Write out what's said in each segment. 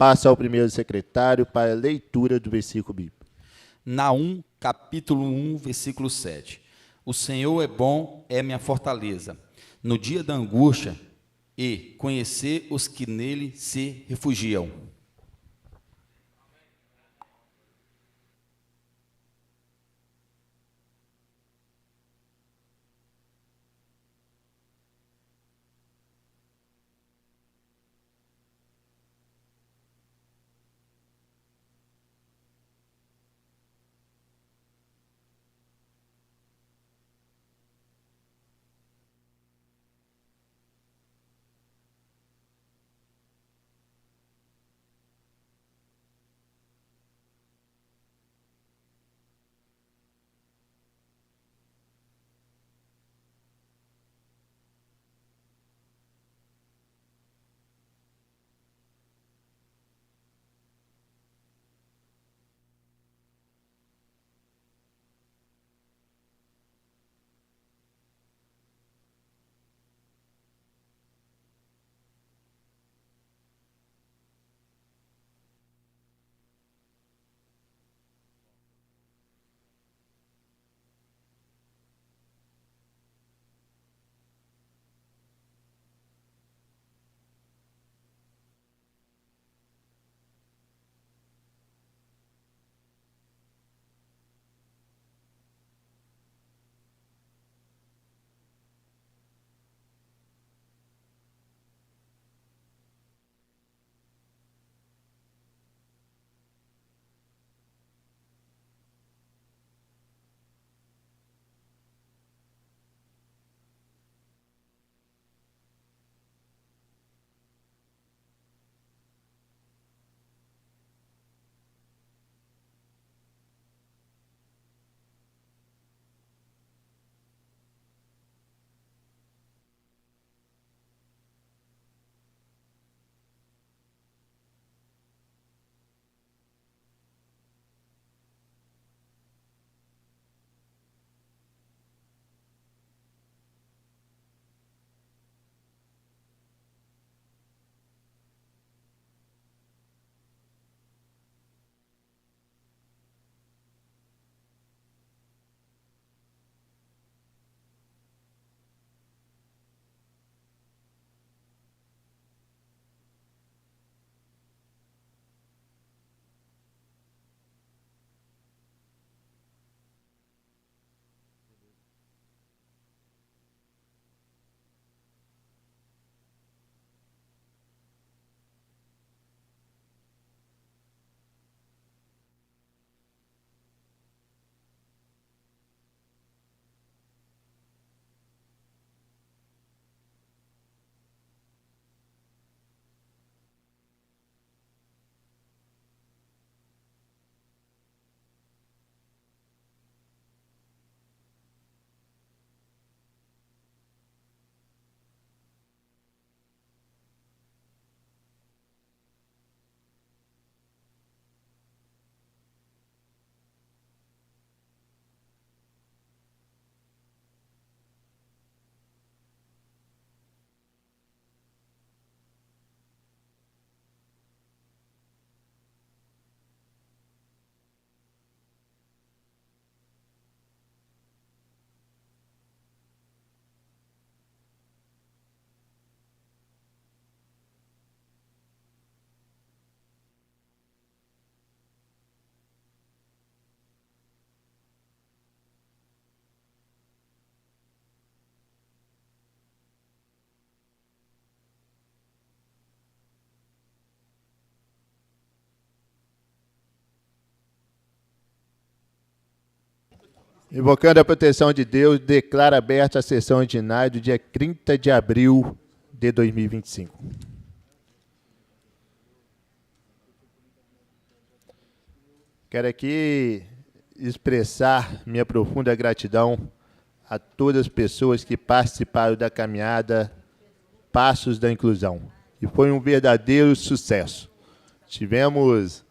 Passa ao primeiro secretário para a leitura do versículo bíblico. Naum, capítulo 1, versículo 7. O Senhor é bom, é minha fortaleza, no dia da angústia, e conhecer os que nele se refugiam. Invocando a proteção de Deus, declara aberta a sessão ordinária do dia 30 de abril de 2025. Quero aqui expressar minha profunda gratidão a todas as pessoas que participaram da caminhada Passos da Inclusão. E foi um verdadeiro sucesso. Tivemos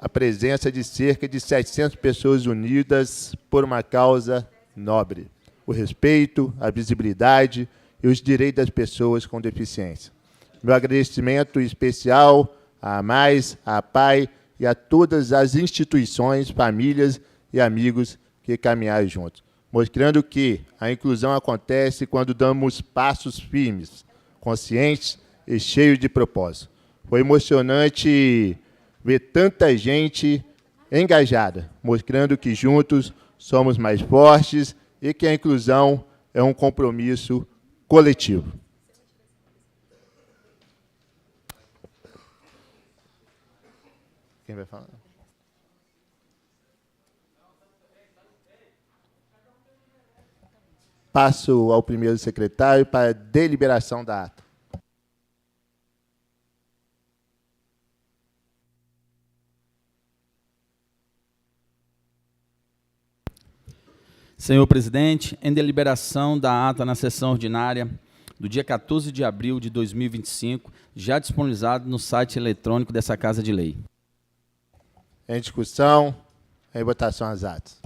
a presença de cerca de 700 pessoas unidas por uma causa nobre: o respeito, a visibilidade e os direitos das pessoas com deficiência. Meu agradecimento especial a mais, a PAI e a todas as instituições, famílias e amigos que caminharam juntos, mostrando que a inclusão acontece quando damos passos firmes, conscientes e cheios de propósito. Foi emocionante ver tanta gente engajada, mostrando que juntos somos mais fortes e que a inclusão é um compromisso coletivo. Quem vai falar? Passo ao primeiro secretário para a deliberação da ata. Senhor presidente, em deliberação da ata na sessão ordinária do dia 14 de abril de 2025, já disponibilizado no site eletrônico dessa Casa de Lei. Em discussão, em votação as atas.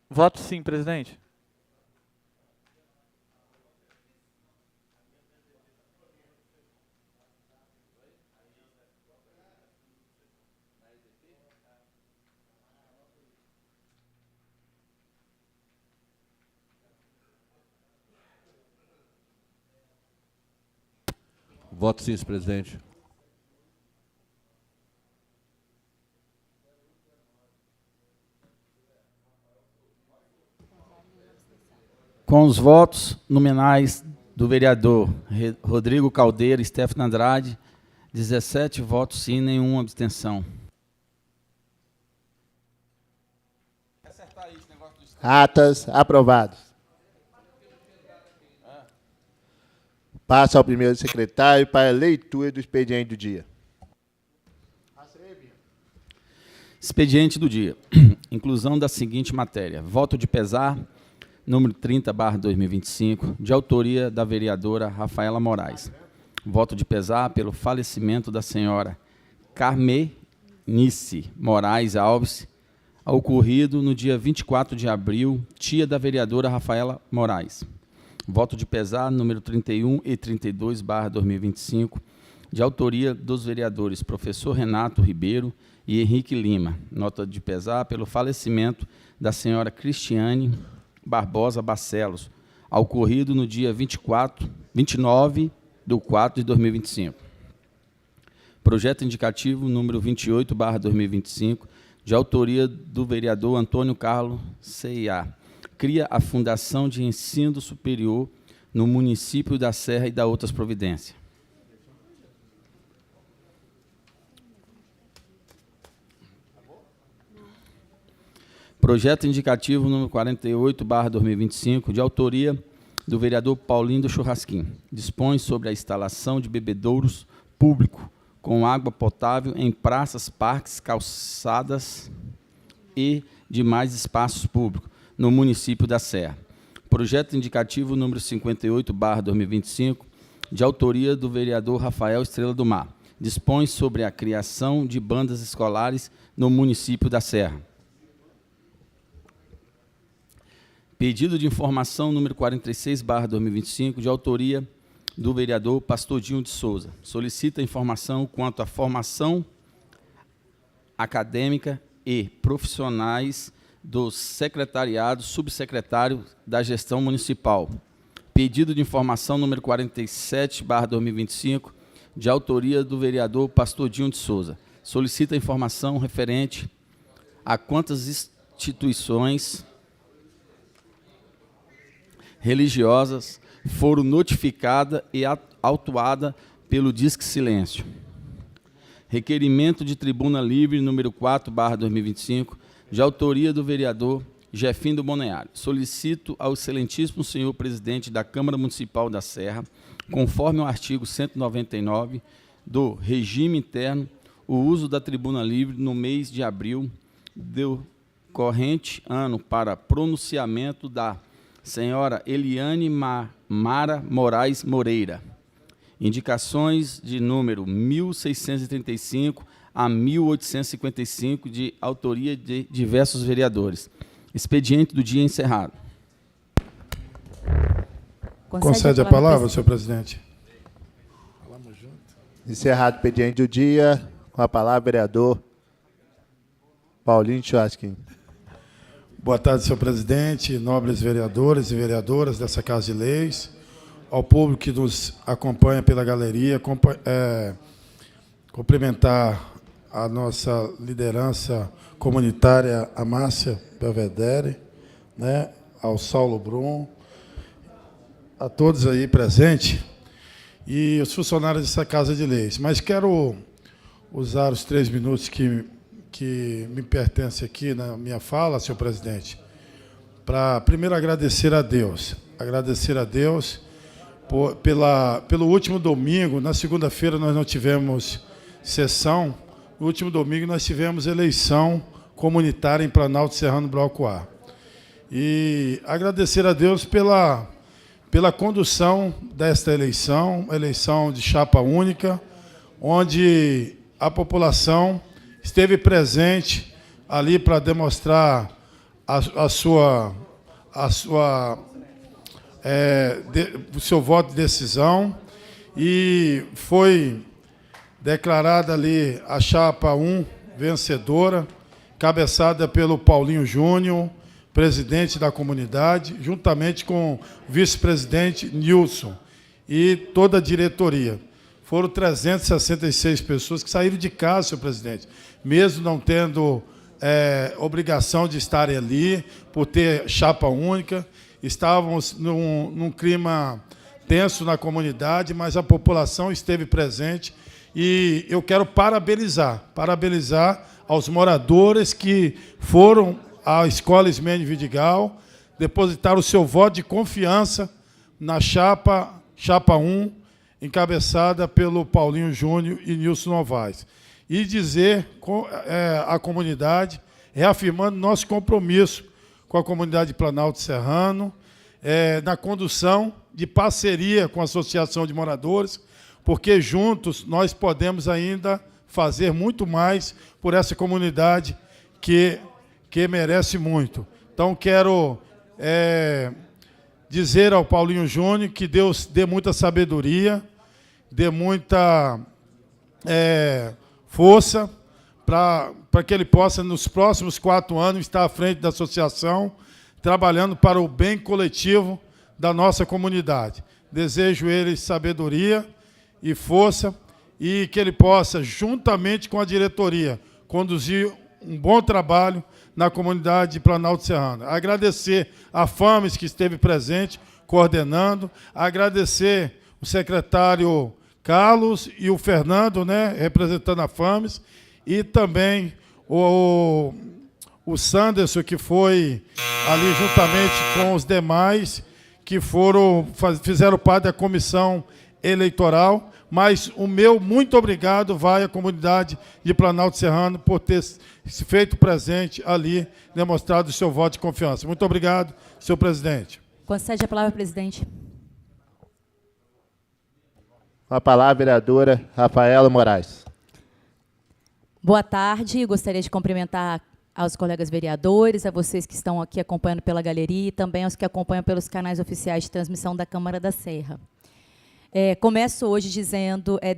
Voto sim, presidente. Voto sim, senhor presidente. Com os votos nominais do vereador Rodrigo Caldeira e Stefano Andrade, 17 votos sim, nenhuma abstenção. Atas aprovadas. Passo ao primeiro secretário para a leitura do expediente do dia. Expediente do dia. Inclusão da seguinte matéria. Voto de pesar, número 30/2025, de autoria da vereadora Rafaela Moraes. Voto de pesar pelo falecimento da senhora Carmenice Moraes Alves, ocorrido no dia 24 de abril, tia da vereadora Rafaela Moraes. Voto de pesar, número 31 e 32/2025, de autoria dos vereadores professor Renato Ribeiro e Henrique Lima. Nota de pesar pelo falecimento da senhora Cristiane Barbosa Barcelos, ocorrido no dia 29/4/2025. Projeto indicativo número 28/2025, de autoria do vereador Antônio Carlos C.A., cria a Fundação de Ensino Superior no município da Serra e da outras providências. Projeto indicativo número 48/2025, de autoria do vereador Paulinho do Churrasquim, dispõe sobre a instalação de bebedouros público com água potável em praças, parques, calçadas e demais espaços públicos no município da Serra. Projeto indicativo número 58/2025, de autoria do vereador Rafael Estrela do Mar, dispõe sobre a criação de bandas escolares no município da Serra. Pedido de informação número 46/2025, de autoria do vereador Pastordinho de Souza. Solicita informação quanto à formação acadêmica e profissionais do secretariado subsecretário da gestão municipal. Pedido de informação número 47/2025, de autoria do vereador Pastordinho de Souza. Solicita informação referente a quantas instituições religiosas foram notificadas e autuadas pelo Disque Silêncio. Requerimento de tribuna livre número 4/2025, de autoria do vereador Jefinho do Boneário. Solicito ao excelentíssimo senhor presidente da Câmara Municipal da Serra, conforme o artigo 199 do regime interno, o uso da tribuna livre no mês de abril do corrente ano para pronunciamento da senhora Eliane Mara Moraes Moreira. Indicações de número 1635 a 1855, de autoria de diversos vereadores. Expediente do dia encerrado. Concede a palavra, senhor presidente. Encerrado o expediente do dia, com a palavra, vereador Paulinho Churrasquinho. Boa tarde, senhor presidente, nobres vereadores e vereadoras dessa Casa de Leis, ao público que nos acompanha pela galeria, cumprimentar a nossa liderança comunitária, a Márcia Belvedere, né, ao Saulo Brum, a todos aí presentes e os funcionários dessa Casa de Leis. Mas quero usar os 3 minutos que me pertencem aqui na minha fala, senhor presidente, para primeiro agradecer a Deus pelo último domingo. Na segunda-feira nós não tivemos sessão, no último domingo nós tivemos eleição comunitária em Planalto Serrano, Bloco A. E agradecer a Deus pela condução desta eleição de chapa única, onde a população esteve presente ali para demonstrar o seu voto de decisão, e foi declarada ali a chapa 1 vencedora, cabeçada pelo Paulinho Júnior, presidente da comunidade, juntamente com o vice-presidente Nilson e toda a diretoria. Foram 366 pessoas que saíram de casa, senhor presidente, mesmo não tendo obrigação de estarem ali, por ter chapa única. Estávamos num clima tenso na comunidade, mas a população esteve presente, e eu quero parabenizar aos moradores que foram à Escola Ismênio Vidigal, depositaram o seu voto de confiança na chapa 1, encabeçada pelo Paulinho Júnior e Nilson Novaes. E dizer à comunidade, reafirmando nosso compromisso com a comunidade de Planalto Serrano, na condução de parceria com a Associação de Moradores, porque juntos nós podemos ainda fazer muito mais por essa comunidade que merece muito. Então, quero dizer ao Paulinho Júnior que Deus dê muita sabedoria, dê muita força para que ele possa, nos próximos 4 anos, estar à frente da associação, trabalhando para o bem coletivo da nossa comunidade. Desejo ele sabedoria e força, e que ele possa, juntamente com a diretoria, conduzir um bom trabalho na comunidade de Planalto Serrano. Agradecer a FAMES, que esteve presente, coordenando, agradecer o secretário Carlos e o Fernando, né, representando a FAMES, e também o Sanderson, que foi ali juntamente com os demais que fizeram parte da comissão eleitoral. Mas o meu muito obrigado vai à comunidade de Planalto Serrano por ter se feito presente ali, demonstrado o seu voto de confiança. Muito obrigado, senhor presidente. Concede a palavra, presidente. Com a palavra, vereadora Rafaela Moraes. Boa tarde. Gostaria de cumprimentar aos colegas vereadores, a vocês que estão aqui acompanhando pela galeria e também aos que acompanham pelos canais oficiais de transmissão da Câmara da Serra. Começo hoje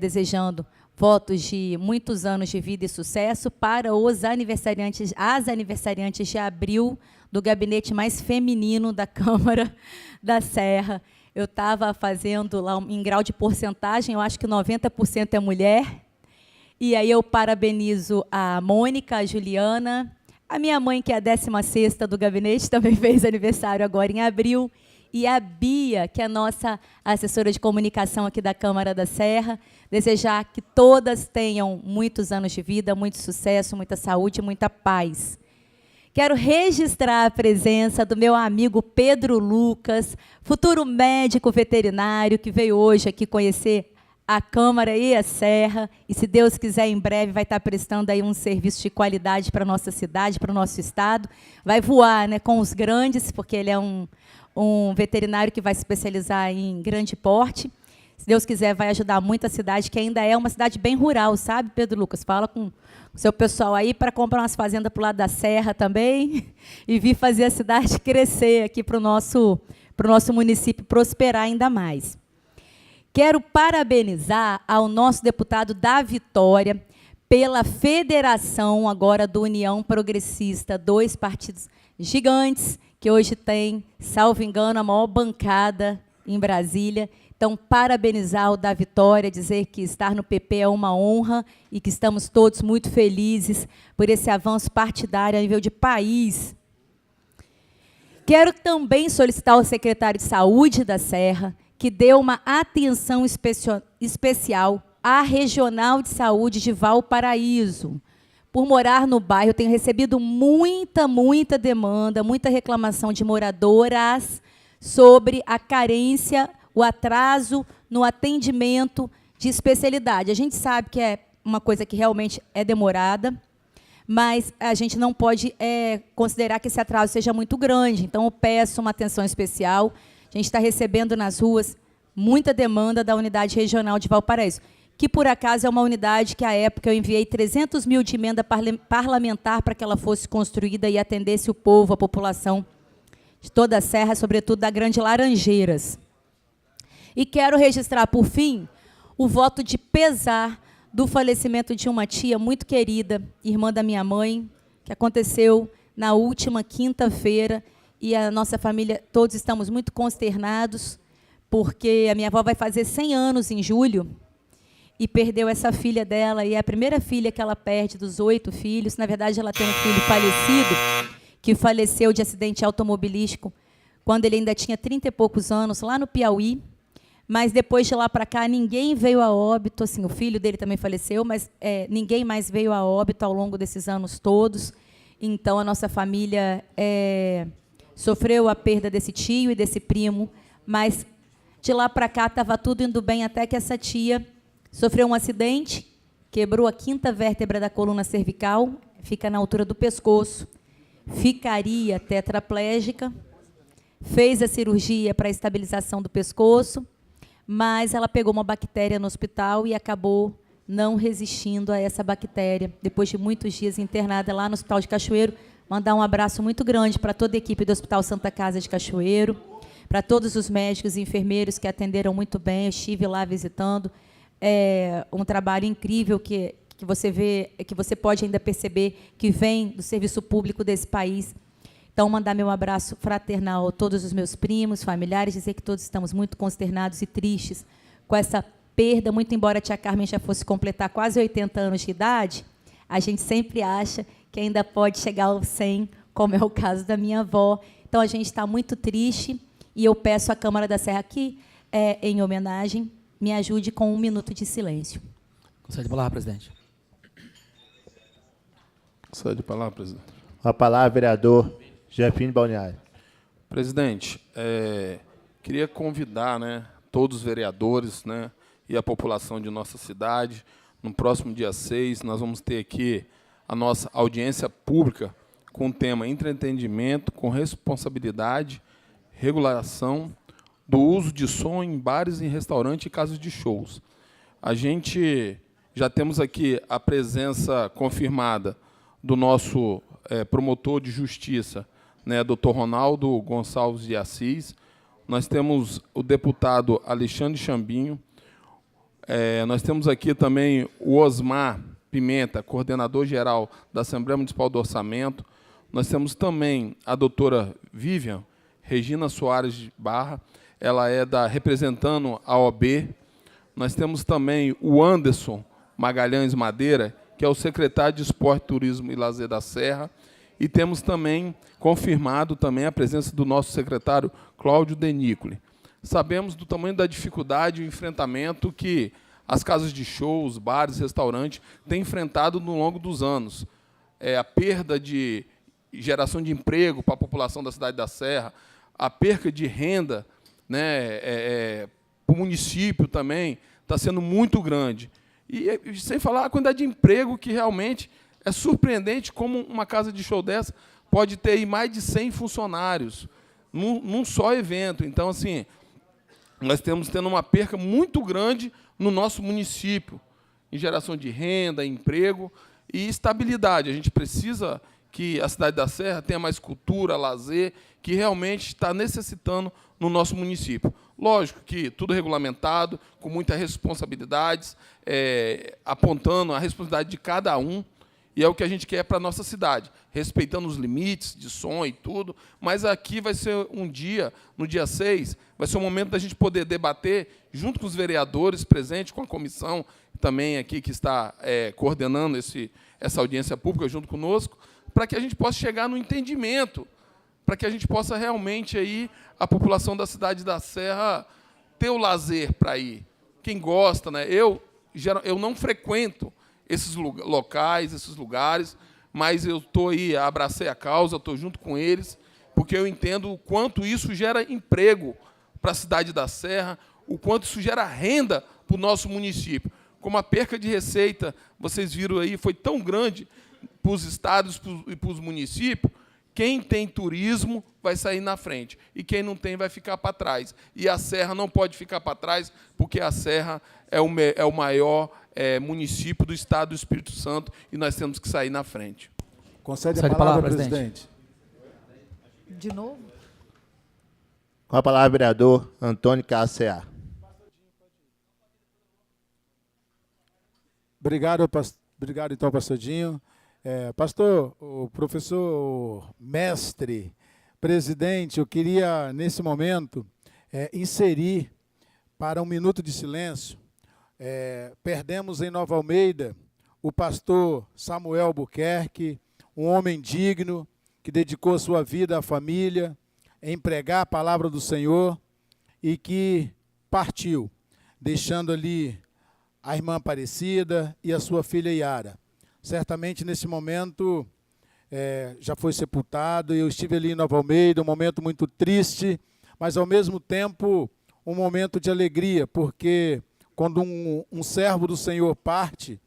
desejando votos de muitos anos de vida e sucesso para as aniversariantes de abril do gabinete mais feminino da Câmara da Serra. Eu estava fazendo lá em grau de porcentagem, eu acho que 90% é mulher. E aí eu parabenizo a Mônica, a Juliana, a minha mãe, que é a 16ª do gabinete, também fez aniversário agora em abril, e a Bia, que é a nossa assessora de comunicação aqui da Câmara da Serra. Desejar que todas tenham muitos anos de vida, muito sucesso, muita saúde e muita paz. Quero registrar a presença do meu amigo Pedro Lucas, futuro médico veterinário, que veio hoje aqui conhecer a Câmara e a Serra, e se Deus quiser, em breve vai estar prestando aí um serviço de qualidade para a nossa cidade, para o nosso estado. Vai voar, né, com os grandes, porque ele é um veterinário que vai se especializar em grande porte. Se Deus quiser, vai ajudar muito a cidade, que ainda é uma cidade bem rural, sabe, Pedro Lucas? Fala com o seu pessoal aí para comprar umas fazendas para o lado da Serra também e vir fazer a cidade crescer aqui para o nosso município prosperar ainda mais. Quero parabenizar ao nosso deputado da Vitória pela federação agora do União Progressista, 2 partidos gigantes, que hoje tem, salvo engano, a maior bancada em Brasília. Então, parabenizar o da Vitória, dizer que estar no PP é uma honra e que estamos todos muito felizes por esse avanço partidário a nível de país. Quero também solicitar ao secretário de Saúde da Serra que dê uma atenção especial à Regional de Saúde de Valparaíso. Por morar no bairro, eu tenho recebido muita demanda, muita reclamação de moradoras sobre a carência, o atraso no atendimento de especialidade. A gente sabe que é uma coisa que realmente é demorada, mas a gente não pode considerar que esse atraso seja muito grande. Então, eu peço uma atenção especial. A gente está recebendo nas ruas muita demanda da unidade regional de Valparaíso, que, por acaso, é uma unidade que, à época, eu enviei 300 mil de emenda parlamentar para que ela fosse construída e atendesse o povo, a população de toda a Serra, sobretudo da Grande Laranjeiras. E quero registrar, por fim, o voto de pesar do falecimento de uma tia muito querida, irmã da minha mãe, que aconteceu na última quinta-feira, e a nossa família, todos estamos muito consternados, porque a minha avó vai fazer 100 anos em julho, e perdeu essa filha dela, e é a primeira filha que ela perde dos 8 filhos. Na verdade, ela tem um filho falecido, que faleceu de acidente automobilístico, quando ele ainda tinha 30 e poucos anos, lá no Piauí. Mas, depois de lá para cá, ninguém veio a óbito. Assim, o filho dele também faleceu, mas ninguém mais veio a óbito ao longo desses anos todos. Então, a nossa família sofreu a perda desse tio e desse primo, mas, de lá para cá, estava tudo indo bem, até que essa tia sofreu um acidente, quebrou a 5ª vértebra da coluna cervical, fica na altura do pescoço, ficaria tetraplégica, fez a cirurgia para a estabilização do pescoço, mas ela pegou uma bactéria no hospital e acabou não resistindo a essa bactéria. Depois de muitos dias internada lá no Hospital de Cachoeiro, mandar um abraço muito grande para toda a equipe do Hospital Santa Casa de Cachoeiro, para todos os médicos e enfermeiros que atenderam muito bem. Eu estive lá visitando. É um trabalho incrível que você vê, que você pode ainda perceber que vem do serviço público desse país. Então, mandar meu abraço fraternal a todos os meus primos, familiares, dizer que todos estamos muito consternados e tristes com essa perda. Muito embora a tia Carmen já fosse completar quase 80 anos de idade, a gente sempre acha que ainda pode chegar aos 100, como é o caso da minha avó. Então, a gente está muito triste, e eu peço à Câmara da Serra que, em homenagem, me ajude com 1 minuto de silêncio. Concede a palavra, presidente. Concede a palavra, presidente. A palavra, vereador Jefinho Balneário. Presidente, queria convidar, todos os vereadores, e a população de nossa cidade. No próximo dia 6, nós vamos ter aqui a nossa audiência pública com o tema entretenimento com responsabilidade, regulação do uso de som em bares, em restaurantes e casas de shows. A gente já temos aqui a presença confirmada do nosso promotor de justiça, Dr. Ronaldo Gonçalves de Assis. Nós temos o deputado Alexandre Chambinho. Nós temos aqui também o Osmar Pimenta, coordenador-geral da Assembleia Municipal do Orçamento. Nós temos também a doutora Vivian Regina Soares de Barra, ela representando a OB. Nós temos também o Anderson Magalhães Madeira, que é o secretário de Esporte, Turismo e Lazer da Serra. E temos também confirmado também a presença do nosso secretário Cláudio Denicoli. Sabemos do tamanho da dificuldade e o enfrentamento que as casas de shows, bares, restaurantes têm enfrentado no longo dos anos. A perda de geração de emprego para a população da cidade da Serra, a perca de renda, para o município também, está sendo muito grande. E sem falar a quantidade de emprego que realmente é surpreendente como uma casa de show dessa pode ter aí mais de 100 funcionários num só evento. Então, assim, nós estamos tendo uma perca muito grande no nosso município, em geração de renda, emprego e estabilidade. A gente precisa que a cidade da Serra tenha mais cultura, lazer, que realmente está necessitando no nosso município. Lógico que tudo regulamentado, com muitas responsabilidades, apontando a responsabilidade de cada um, e é o que a gente quer para a nossa cidade, respeitando os limites de som e tudo, mas aqui vai ser um dia, no dia 6, vai ser um momento da gente poder debater, junto com os vereadores presentes, com a comissão também aqui que está coordenando essa audiência pública junto conosco, para que a gente possa chegar no entendimento, para que a gente possa realmente, aí, a população da cidade da Serra, ter o lazer para ir. Quem gosta, né? Eu não frequento esses locais, esses lugares, mas eu estou aí, abracei a causa, estou junto com eles, porque eu entendo o quanto isso gera emprego para a cidade da Serra, o quanto isso gera renda para o nosso município. Como a perca de receita, vocês viram aí, foi tão grande para os estados e para os municípios, quem tem turismo vai sair na frente, e quem não tem vai ficar para trás. E a Serra não pode ficar para trás, porque a Serra é o maior município do estado do Espírito Santo, e nós temos que sair na frente. Concede a palavra, presidente. De novo? Com a palavra, vereador Antônio Cacear. Obrigado, então, pastor Dinho. Pastor, o professor mestre, presidente, eu queria, nesse momento, inserir para um minuto de silêncio. Perdemos em Nova Almeida o pastor Samuel Albuquerque, um homem digno, que dedicou a sua vida à família, em pregar a palavra do Senhor, e que partiu, deixando ali a irmã Aparecida e a sua filha Yara. Certamente, nesse momento, já foi sepultado, e eu estive ali em Nova Almeida, um momento muito triste, mas, ao mesmo tempo, um momento de alegria, porque quando um servo do Senhor parte,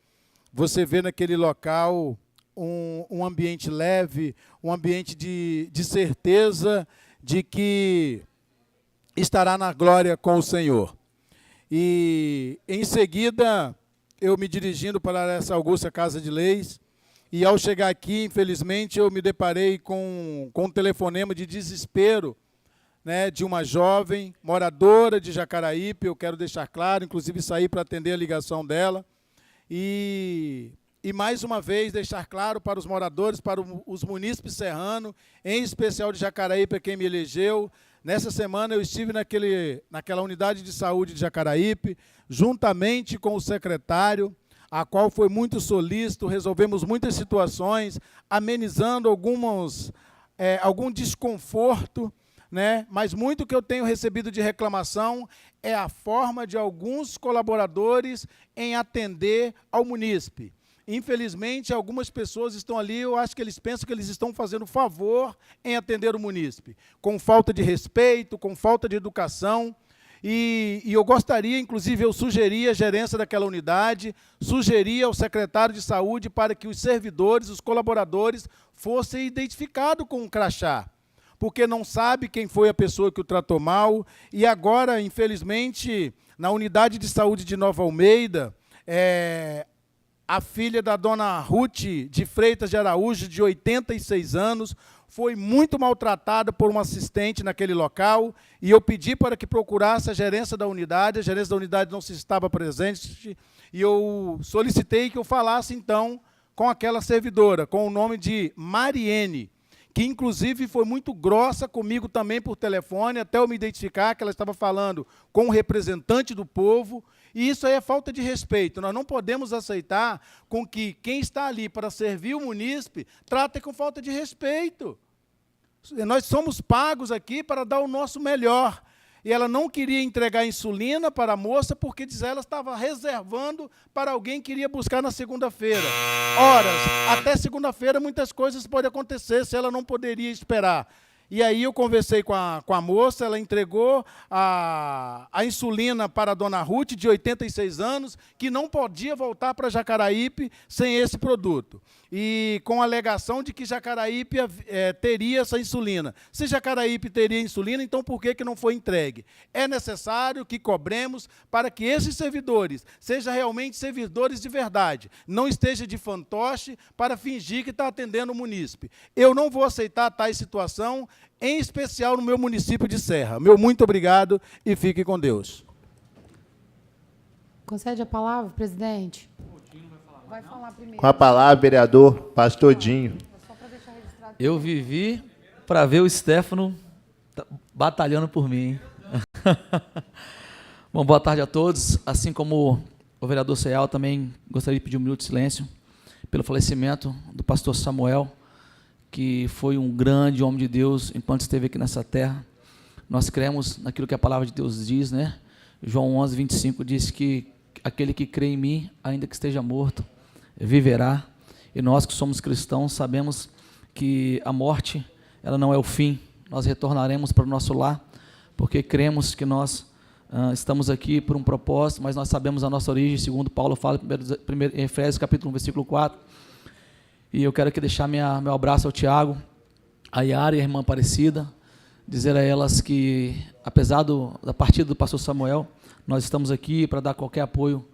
você vê naquele local um ambiente leve, um ambiente de certeza de que estará na glória com o Senhor. E, em seguida, eu me dirigindo para essa augusta Casa de Leis, e ao chegar aqui, infelizmente, eu me deparei com um telefonema de desespero, né, de uma jovem moradora de Jacaraípe. Eu quero deixar claro, inclusive saí para atender a ligação dela, e mais uma vez deixar claro para os moradores, para os munícipes serranos, em especial de Jacaraípe, quem me elegeu. Nessa semana eu estive naquela unidade de saúde de Jacaraípe, juntamente com o secretário, a qual foi muito solícito, resolvemos muitas situações, amenizando algum desconforto, né? Mas muito que eu tenho recebido de reclamação é a forma de alguns colaboradores em atender ao munícipe. Infelizmente, algumas pessoas estão ali, eu acho que eles pensam que eles estão fazendo favor em atender o munícipe, com falta de respeito, com falta de educação. E eu gostaria, inclusive, eu sugeri à gerência daquela unidade, sugeri ao secretário de saúde para que os servidores, os colaboradores, fossem identificados com um crachá, porque não sabe quem foi a pessoa que o tratou mal. E agora, infelizmente, na unidade de saúde de Nova Almeida, a filha da dona Ruth de Freitas de Araújo, de 86 anos, foi muito maltratada por um assistente naquele local, e eu pedi para que procurasse a gerência da unidade não se estava presente, e eu solicitei que eu falasse, então, com aquela servidora, com o nome de Mariene, que, inclusive, foi muito grossa comigo também por telefone, até eu me identificar que ela estava falando com um representante do povo, e isso aí é falta de respeito. Nós não podemos aceitar com que quem está ali para servir o munícipe trate com falta de respeito. Nós somos pagos aqui para dar o nosso melhor. E ela não queria entregar insulina para a moça, porque, diz ela, estava reservando para alguém que iria buscar na segunda-feira. Horas, até segunda-feira muitas coisas podem acontecer, se ela não poderia esperar. E aí eu conversei com a moça, ela entregou a insulina para a dona Ruth, de 86 anos, que não podia voltar para Jacaraípe sem esse produto. E com a alegação de que Jacaraípe teria essa insulina. Se Jacaraípe teria insulina, então por que não foi entregue? É necessário que cobremos para que esses servidores sejam realmente servidores de verdade, não esteja de fantoche para fingir que está atendendo o munícipe. Eu não vou aceitar tais situação, em especial no meu município de Serra. Meu muito obrigado e fique com Deus. Concede a palavra, presidente. Vai falar primeiro. Com a palavra, vereador Pastor Dinho. Eu vivi para ver o Stefano batalhando por mim. Bom, boa tarde a todos. Assim como o vereador Ceal, também gostaria de pedir um minuto de silêncio pelo falecimento do pastor Samuel, que foi um grande homem de Deus enquanto esteve aqui nessa terra. Nós cremos naquilo que a palavra de Deus diz, né? João 11, 25 diz que aquele que crê em mim, ainda que esteja morto, viverá. E nós que somos cristãos sabemos que a morte, ela não é o fim. Nós retornaremos para o nosso lar, porque cremos que nós estamos aqui por um propósito, mas nós sabemos a nossa origem, segundo Paulo fala em Efésios capítulo 1, versículo 4. E eu quero aqui deixar meu abraço ao Tiago, a Yara e a irmã Aparecida, dizer a elas que, apesar da partida do pastor Samuel, nós estamos aqui para dar qualquer apoio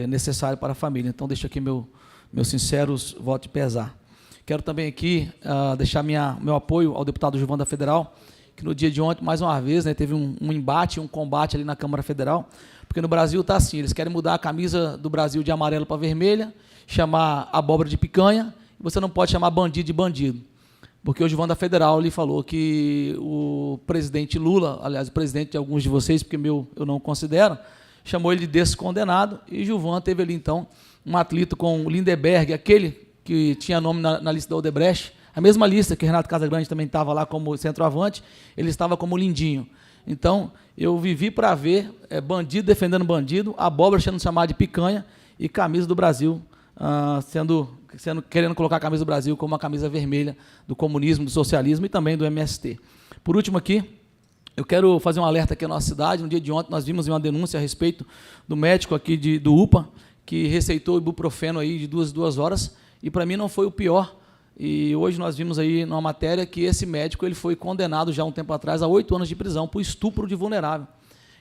necessário para a família. Então, deixo aqui meus sinceros votos de pesar. Quero também aqui deixar meu apoio ao deputado Gilvan da Federal, que no dia de ontem, mais uma vez, né, teve um embate, um combate ali na Câmara Federal, porque no Brasil está assim, eles querem mudar a camisa do Brasil de amarelo para vermelha, chamar abóbora de picanha, e você não pode chamar bandido de bandido. Porque o Gilvan da Federal lhe falou que o presidente Lula, aliás, o presidente de alguns de vocês, porque eu não considero, chamou ele de descondenado, e Gilvan teve ali, então, um atrito com o Lindeberg, aquele que tinha nome na lista da Odebrecht, a mesma lista que Renato Casagrande também estava lá como centroavante, ele estava como Lindinho. Então, eu vivi para ver bandido defendendo bandido, abóbora sendo chamada de picanha, e camisa do Brasil querendo colocar a camisa do Brasil como uma camisa vermelha do comunismo, do socialismo e também do MST. Por último aqui, eu quero fazer um alerta aqui à nossa cidade. No dia de ontem nós vimos uma denúncia a respeito do médico aqui do UPA, que receitou ibuprofeno aí de 2 horas, e para mim não foi o pior. E hoje nós vimos aí numa matéria que esse médico ele foi condenado já um tempo atrás a 8 anos de prisão por estupro de vulnerável.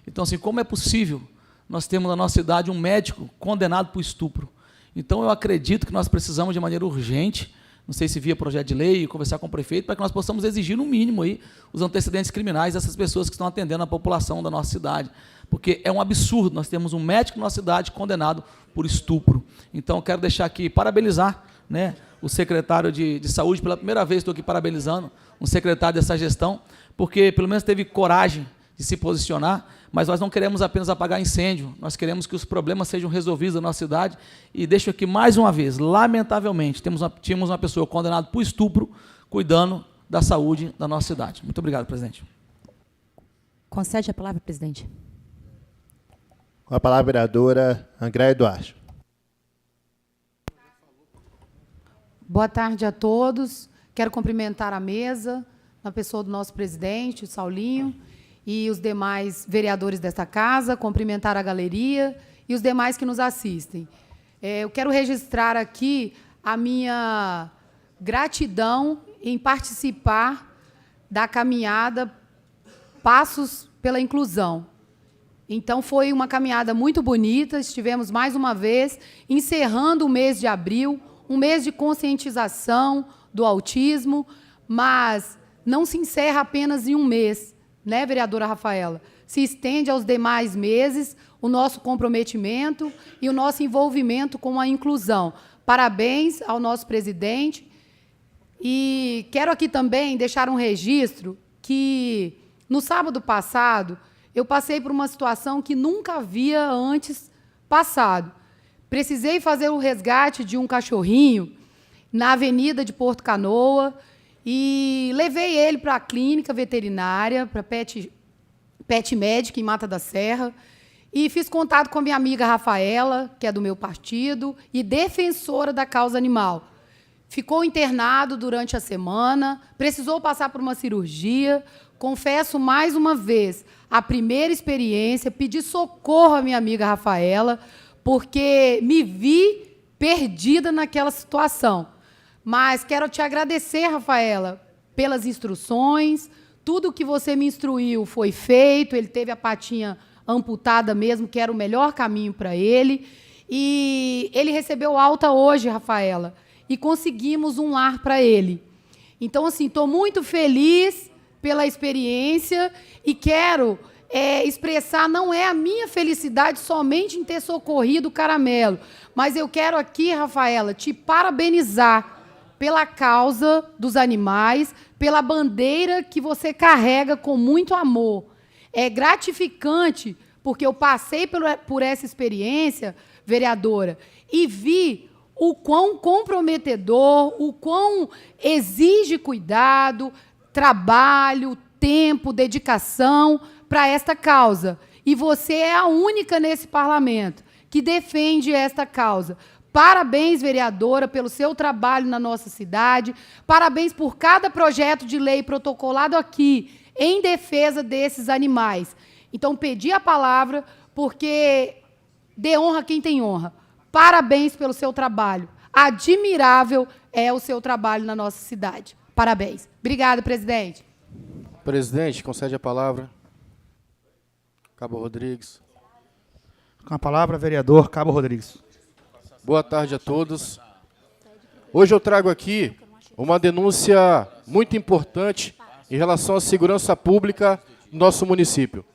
Então, assim, como é possível nós termos na nossa cidade um médico condenado por estupro? Então, eu acredito que nós precisamos, de maneira urgente, não sei se via projeto de lei, conversar com o prefeito, para que nós possamos exigir, no mínimo, aí, os antecedentes criminais dessas pessoas que estão atendendo a população da nossa cidade. Porque é um absurdo nós termos um médico na nossa cidade condenado por estupro. Então, eu quero deixar aqui, parabenizar, né, o secretário de Saúde, pela primeira vez estou aqui parabenizando um secretário dessa gestão, porque pelo menos teve coragem de se posicionar, mas nós não queremos apenas apagar incêndio, nós queremos que os problemas sejam resolvidos na nossa cidade. E deixo aqui mais uma vez, lamentavelmente, tínhamos uma pessoa condenada por estupro, cuidando da saúde da nossa cidade. Muito obrigado, presidente. Concede a palavra, presidente. Com a palavra, vereadora Andréia Duarte. Boa tarde a todos. Quero cumprimentar a mesa, na pessoa do nosso presidente, o Saulinho, e os demais vereadores desta casa, cumprimentar a galeria e os demais que nos assistem. Eu quero registrar aqui a minha gratidão em participar da caminhada Passos pela Inclusão. Então, foi uma caminhada muito bonita, estivemos mais uma vez encerrando o mês de abril, um mês de conscientização do autismo, mas não se encerra apenas em um mês, né, vereadora Rafaela? Se estende aos demais meses o nosso comprometimento e o nosso envolvimento com a inclusão. Parabéns ao nosso presidente. E quero aqui também deixar um registro que, no sábado passado, eu passei por uma situação que nunca havia antes passado. Precisei fazer o resgate de um cachorrinho na avenida de Porto Canoa e levei ele para a clínica veterinária, para Pet Médica, em Mata da Serra, e fiz contato com a minha amiga Rafaela, que é do meu partido, e defensora da causa animal. ficou internado durante a semana, precisou passar por uma cirurgia. Confesso mais uma vez, a primeira experiência, pedi socorro à minha amiga Rafaela, porque me vi perdida naquela situação. Mas quero te agradecer, Rafaela, pelas instruções. Tudo que você me instruiu foi feito, ele teve a patinha amputada mesmo, que era o melhor caminho para ele. E ele recebeu alta hoje, Rafaela, e conseguimos um lar para ele. Então, assim, estou muito feliz pela experiência e quero expressar, não é a minha felicidade somente em ter socorrido o Caramelo, mas eu quero aqui, Rafaela, te parabenizar pela causa dos animais, pela bandeira que você carrega com muito amor. É gratificante, porque eu passei por essa experiência, vereadora, e vi o quão comprometedor, o quão exige cuidado, trabalho, tempo, dedicação para esta causa. E você é a única nesse parlamento que defende esta causa. Parabéns, vereadora, pelo seu trabalho na nossa cidade. Parabéns por cada projeto de lei protocolado aqui em defesa desses animais. Então, pedi a palavra porque dê honra a quem tem honra. Parabéns pelo seu trabalho. Admirável é o seu trabalho na nossa cidade. Parabéns. Obrigada, presidente. Presidente, concede a palavra. Cabo Rodrigues. Com a palavra, vereador Cabo Rodrigues. Boa tarde a todos. Hoje eu trago aqui uma denúncia muito importante em relação à segurança pública do nosso município.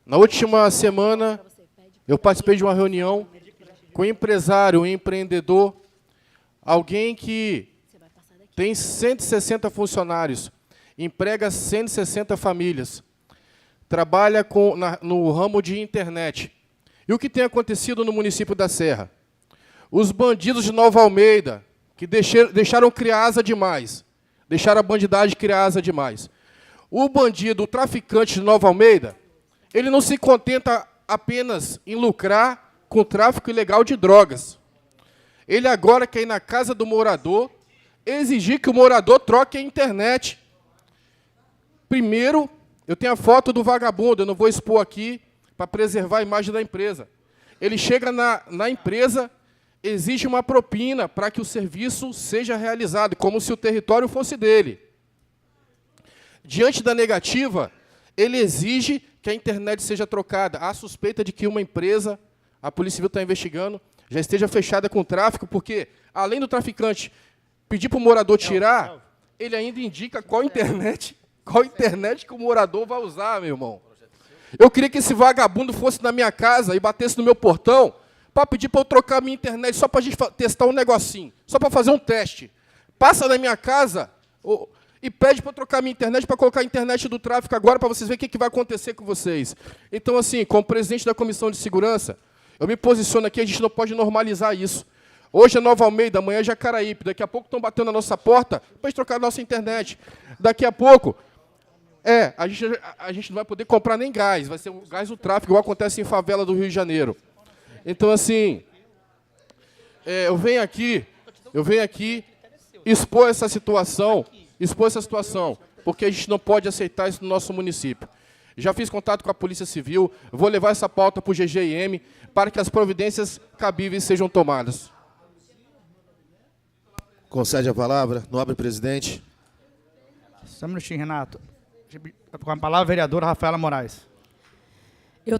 Na última semana, eu participei de uma reunião com um empresário, um empreendedor, alguém que tem 160 funcionários, emprega 160 famílias, trabalha no ramo de internet. E o que tem acontecido no município da Serra? Os bandidos de Nova Almeida, que deixaram criar asa demais, deixaram a bandidagem criar asa demais. O bandido, o traficante de Nova Almeida, ele não se contenta apenas em lucrar com o tráfico ilegal de drogas. Ele agora quer ir na casa do morador, exigir que o morador troque a internet. Primeiro, eu tenho a foto do vagabundo, eu não vou expor aqui para preservar a imagem da empresa. Ele chega na empresa, exige uma propina para que o serviço seja realizado, como se o território fosse dele. Diante da negativa, ele exige que a internet seja trocada. Há suspeita de que uma empresa, a Polícia Civil está investigando, já esteja fechada com tráfico, porque, além do traficante pedir para o morador tirar, ele ainda indica qual internet que o morador vai usar, meu irmão. Eu queria que esse vagabundo fosse na minha casa e batesse no meu portão para pedir para eu trocar a minha internet, só para a gente testar um negocinho, só para fazer um teste. Passa na minha casa e pede para eu trocar a minha internet, para colocar a internet do tráfico agora, para vocês verem o que vai acontecer com vocês. Então, assim, como presidente da Comissão de Segurança, eu me posiciono aqui, a gente não pode normalizar isso. Hoje é Nova Almeida, amanhã é Jacaraípe, daqui a pouco estão batendo na nossa porta para a gente trocar a nossa internet. Daqui a pouco, a gente não vai poder comprar nem gás, vai ser o gás do tráfico, igual acontece em favela do Rio de Janeiro. Então, assim, eu venho aqui expor essa situação, porque a gente não pode aceitar isso no nosso município. Já fiz contato com a Polícia Civil, vou levar essa pauta para o GGIM para que as providências cabíveis sejam tomadas. Concede a palavra, nobre presidente. Só um minutinho, Renato. Com a palavra, vereadora Rafaela Moraes. Eu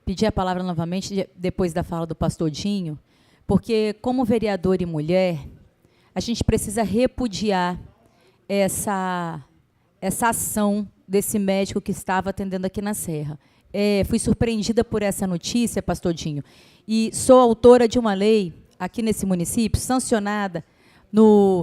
pedi a palavra novamente depois da fala do pastor Dinho, porque, como vereadora e mulher, a gente precisa repudiar essa ação desse médico que estava atendendo aqui na Serra. Fui surpreendida por essa notícia, pastor Dinho, e sou autora de uma lei aqui nesse município, sancionada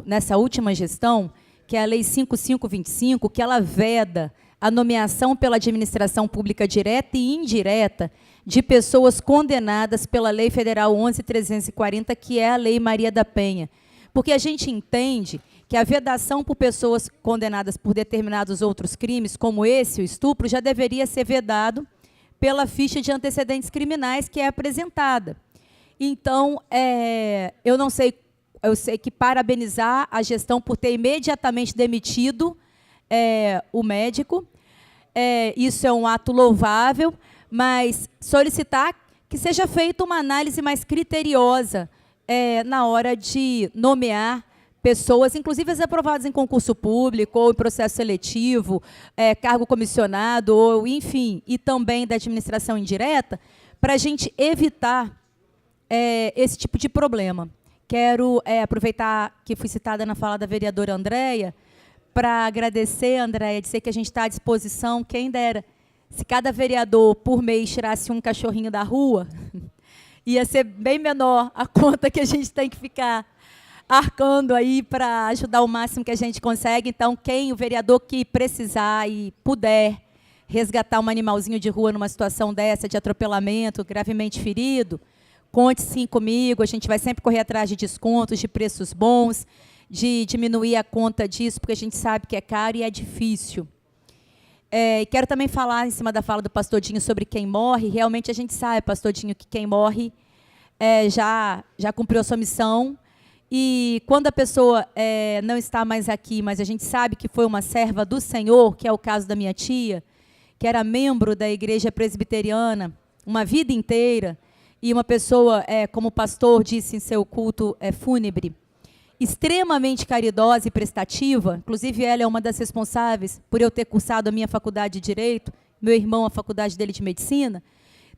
nessa última gestão, que é a Lei 5525, que ela veda a nomeação pela administração pública direta e indireta de pessoas condenadas pela Lei Federal 11.340, que é a Lei Maria da Penha. Porque a gente entende que a vedação por pessoas condenadas por determinados outros crimes, como esse, o estupro, já deveria ser vedado pela ficha de antecedentes criminais que é apresentada. Então, eu não sei eu sei que parabenizar a gestão por ter imediatamente demitido o médico. Isso é um ato louvável, mas solicitar que seja feita uma análise mais criteriosa na hora de nomear pessoas, inclusive as aprovadas em concurso público ou em processo seletivo, cargo comissionado, ou enfim, e também da administração indireta, para a gente evitar esse tipo de problema. Quero aproveitar que fui citada na fala da vereadora Andréia, para agradecer, Andréia, dizer que a gente está à disposição, quem dera, se cada vereador por mês tirasse um cachorrinho da rua, ia ser bem menor a conta que a gente tem que ficar arcando aí para ajudar o máximo que a gente consegue. Então, o vereador que precisar e puder resgatar um animalzinho de rua numa situação dessa, de atropelamento, gravemente ferido, conte sim comigo, a gente vai sempre correr atrás de descontos, de preços bons, de diminuir a conta disso, porque a gente sabe que é caro e é difícil. E quero também falar, em cima da fala do pastor Dinho, sobre quem morre. Realmente a gente sabe, pastor Dinho, que quem morre já cumpriu a sua missão. E quando a pessoa não está mais aqui, mas a gente sabe que foi uma serva do Senhor, que é o caso da minha tia, que era membro da igreja presbiteriana uma vida inteira, e uma pessoa, como o pastor disse em seu culto fúnebre, extremamente caridosa e prestativa. Inclusive, ela é uma das responsáveis por eu ter cursado a minha faculdade de Direito, meu irmão a faculdade dele de Medicina.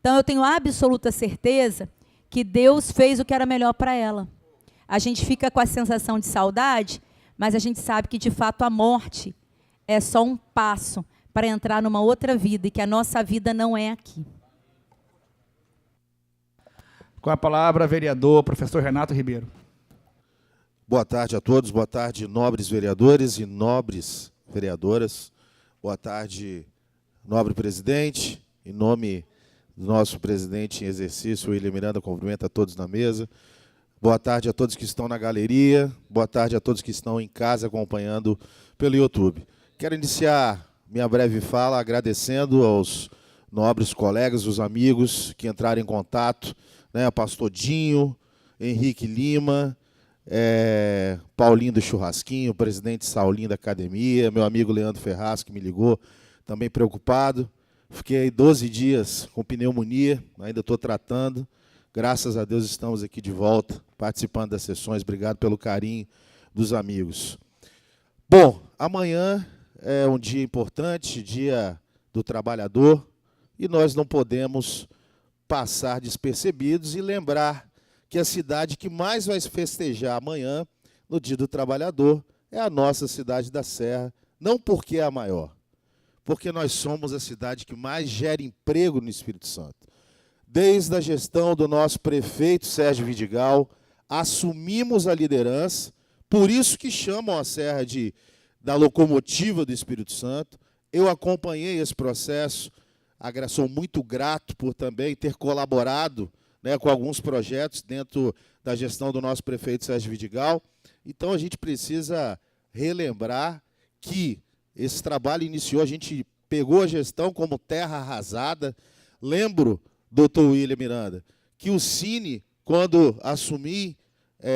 Então, eu tenho absoluta certeza que Deus fez o que era melhor para ela. A gente fica com a sensação de saudade, mas a gente sabe que, de fato, a morte é só um passo para entrar numa outra vida, e que a nossa vida não é aqui. Com a palavra, vereador, professor Renato Ribeiro. Boa tarde a todos, boa tarde, nobres vereadores e nobres vereadoras. Boa tarde, nobre presidente. Em nome do nosso presidente em exercício, William Miranda, cumprimento a todos na mesa. Boa tarde a todos que estão na galeria. Boa tarde a todos que estão em casa acompanhando pelo YouTube. Quero iniciar minha breve fala agradecendo aos nobres colegas, os amigos que entraram em contato, pastor Dinho, Henrique Lima, Paulinho do Churrasquinho, presidente Saulinho da Academia, meu amigo Leandro Ferraz, que me ligou, também preocupado. Fiquei 12 dias com pneumonia, ainda estou tratando. Graças a Deus estamos aqui de volta, participando das sessões. Obrigado pelo carinho dos amigos. Bom, amanhã é um dia importante, dia do trabalhador, e nós não podemos passar despercebidos e lembrar que a cidade que mais vai festejar amanhã, no Dia do Trabalhador, é a nossa cidade da Serra, não porque é a maior, porque nós somos a cidade que mais gera emprego no Espírito Santo. Desde a gestão do nosso prefeito Sérgio Vidigal, assumimos a liderança, por isso que chamam a Serra da locomotiva do Espírito Santo. Eu acompanhei esse processo, sou muito grato por também ter colaborado com alguns projetos dentro da gestão do nosso prefeito Sérgio Vidigal. Então, a gente precisa relembrar que esse trabalho iniciou, a gente pegou a gestão como terra arrasada. Lembro, doutor William Miranda, que o Cine, quando assumi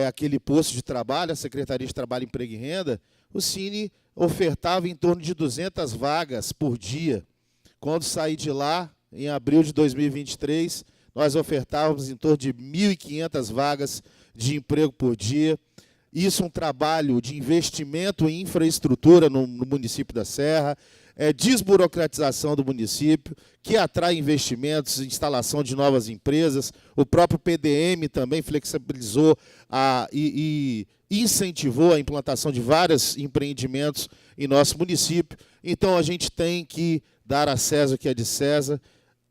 aquele posto de trabalho, a Secretaria de Trabalho, Emprego e Renda, o Cine ofertava em torno de 200 vagas por dia. Quando saí de lá, em abril de 2023, nós ofertávamos em torno de 1.500 vagas de emprego por dia. Isso é um trabalho de investimento em infraestrutura no município da Serra, desburocratização do município, que atrai investimentos, instalação de novas empresas. O próprio PDM também flexibilizou e incentivou a implantação de vários empreendimentos em nosso município. Então, a gente tem que dar a César o que é de César.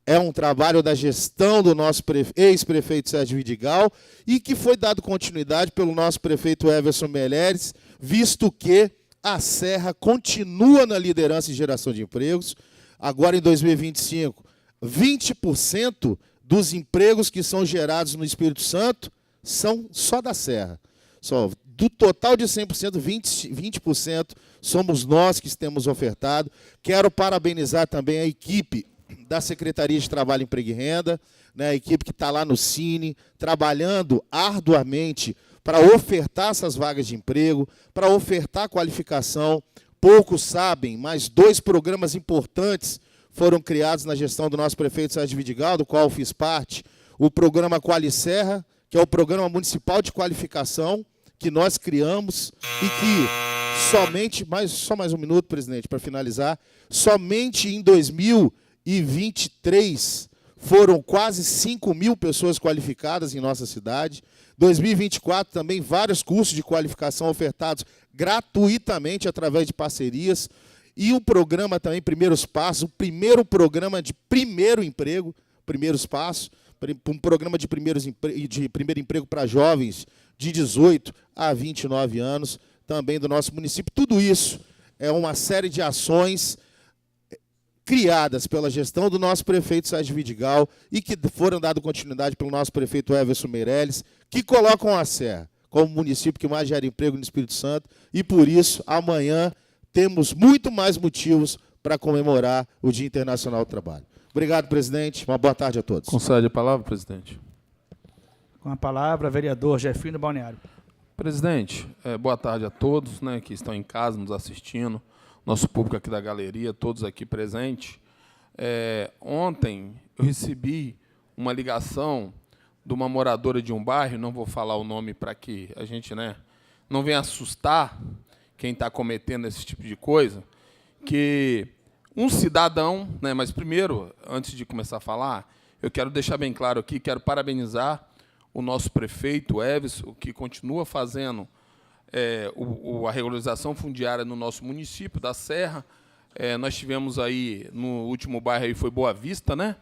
É um trabalho da gestão do nosso ex-prefeito Sérgio Vidigal e que foi dado continuidade pelo nosso prefeito Everson Meleres, visto que a Serra continua na liderança em geração de empregos. Agora, em 2025, 20% dos empregos que são gerados no Espírito Santo são só da Serra. Do total de 100%, 20% somos nós que temos ofertado. Quero parabenizar também a equipe da Secretaria de Trabalho, Emprego e Renda, a equipe que está lá no Cine, trabalhando arduamente para ofertar essas vagas de emprego, para ofertar qualificação. Poucos sabem, mas 2 programas importantes foram criados na gestão do nosso prefeito Sérgio Vidigal, do qual eu fiz parte. O programa Qualicerra, que é o Programa Municipal de Qualificação, que nós criamos e que somente, só mais um minuto, presidente, para finalizar, somente em 2023 foram quase 5.000 pessoas qualificadas em nossa cidade. 2024 também vários cursos de qualificação ofertados gratuitamente através de parcerias. E o programa também Primeiros Passos, o primeiro programa de primeiro emprego, Primeiros Passos, um programa de primeiro emprego para jovens de 18 a 29 anos, também do nosso município. Tudo isso é uma série de ações criadas pela gestão do nosso prefeito Sérgio Vidigal e que foram dadas continuidade pelo nosso prefeito Everson Meirelles, que colocam a Serra como o município que mais gera emprego no Espírito Santo, e por isso, amanhã, temos muito mais motivos para comemorar o Dia Internacional do Trabalho. Obrigado, presidente. Uma boa tarde a todos. Concede a palavra, presidente. Com a palavra, vereador Jefinho do Balneário. Presidente, boa tarde a todos, né, que estão em casa nos assistindo, nosso público aqui da galeria, todos aqui presentes. Ontem eu recebi uma ligação de uma moradora de um bairro, não vou falar o nome para que a gente, né, não venha assustar quem está cometendo esse tipo de coisa, que um cidadão, né, mas primeiro, antes de começar a falar, eu quero deixar bem claro aqui, quero parabenizar o nosso prefeito, Everson, que continua fazendo a regularização fundiária no nosso município da Serra. Nós tivemos aí, no último bairro, aí foi Boa Vista, né?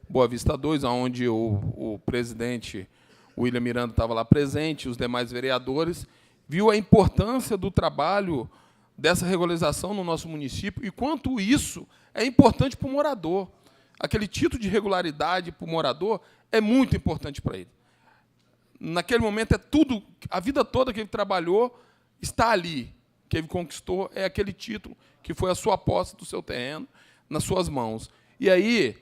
Boa Vista 2, onde o presidente William Miranda estava lá presente, os demais vereadores, viu a importância do trabalho dessa regularização no nosso município e quanto isso é importante para o morador. Aquele título de regularidade para o morador é muito importante para ele. Naquele momento, tudo, a vida toda que ele trabalhou está ali, que ele conquistou, é aquele título que foi a sua posse do seu terreno, nas suas mãos. E aí,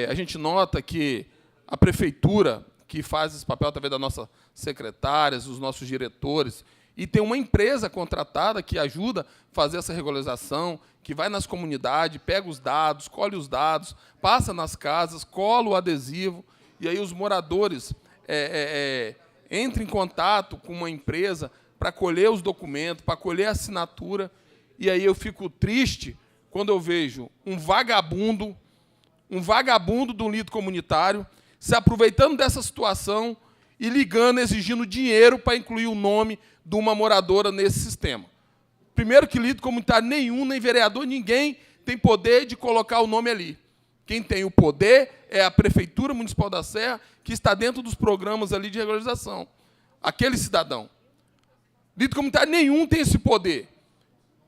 a gente nota que a prefeitura, que faz esse papel através das nossas secretárias, os nossos diretores, e tem uma empresa contratada que ajuda a fazer essa regularização, que vai nas comunidades, pega os dados, colhe os dados, passa nas casas, cola o adesivo, e aí os moradores entram em contato com uma empresa para colher os documentos, para colher a assinatura, e aí eu fico triste quando eu vejo um vagabundo do líder comunitário se aproveitando dessa situação e ligando, exigindo dinheiro para incluir o nome de uma moradora nesse sistema. Primeiro que líder comunitário nenhum, nem vereador, ninguém tem poder de colocar o nome ali. Quem tem o poder é a Prefeitura Municipal da Serra, que está dentro dos programas ali de regularização. Aquele cidadão. Líder comunitário nenhum tem esse poder.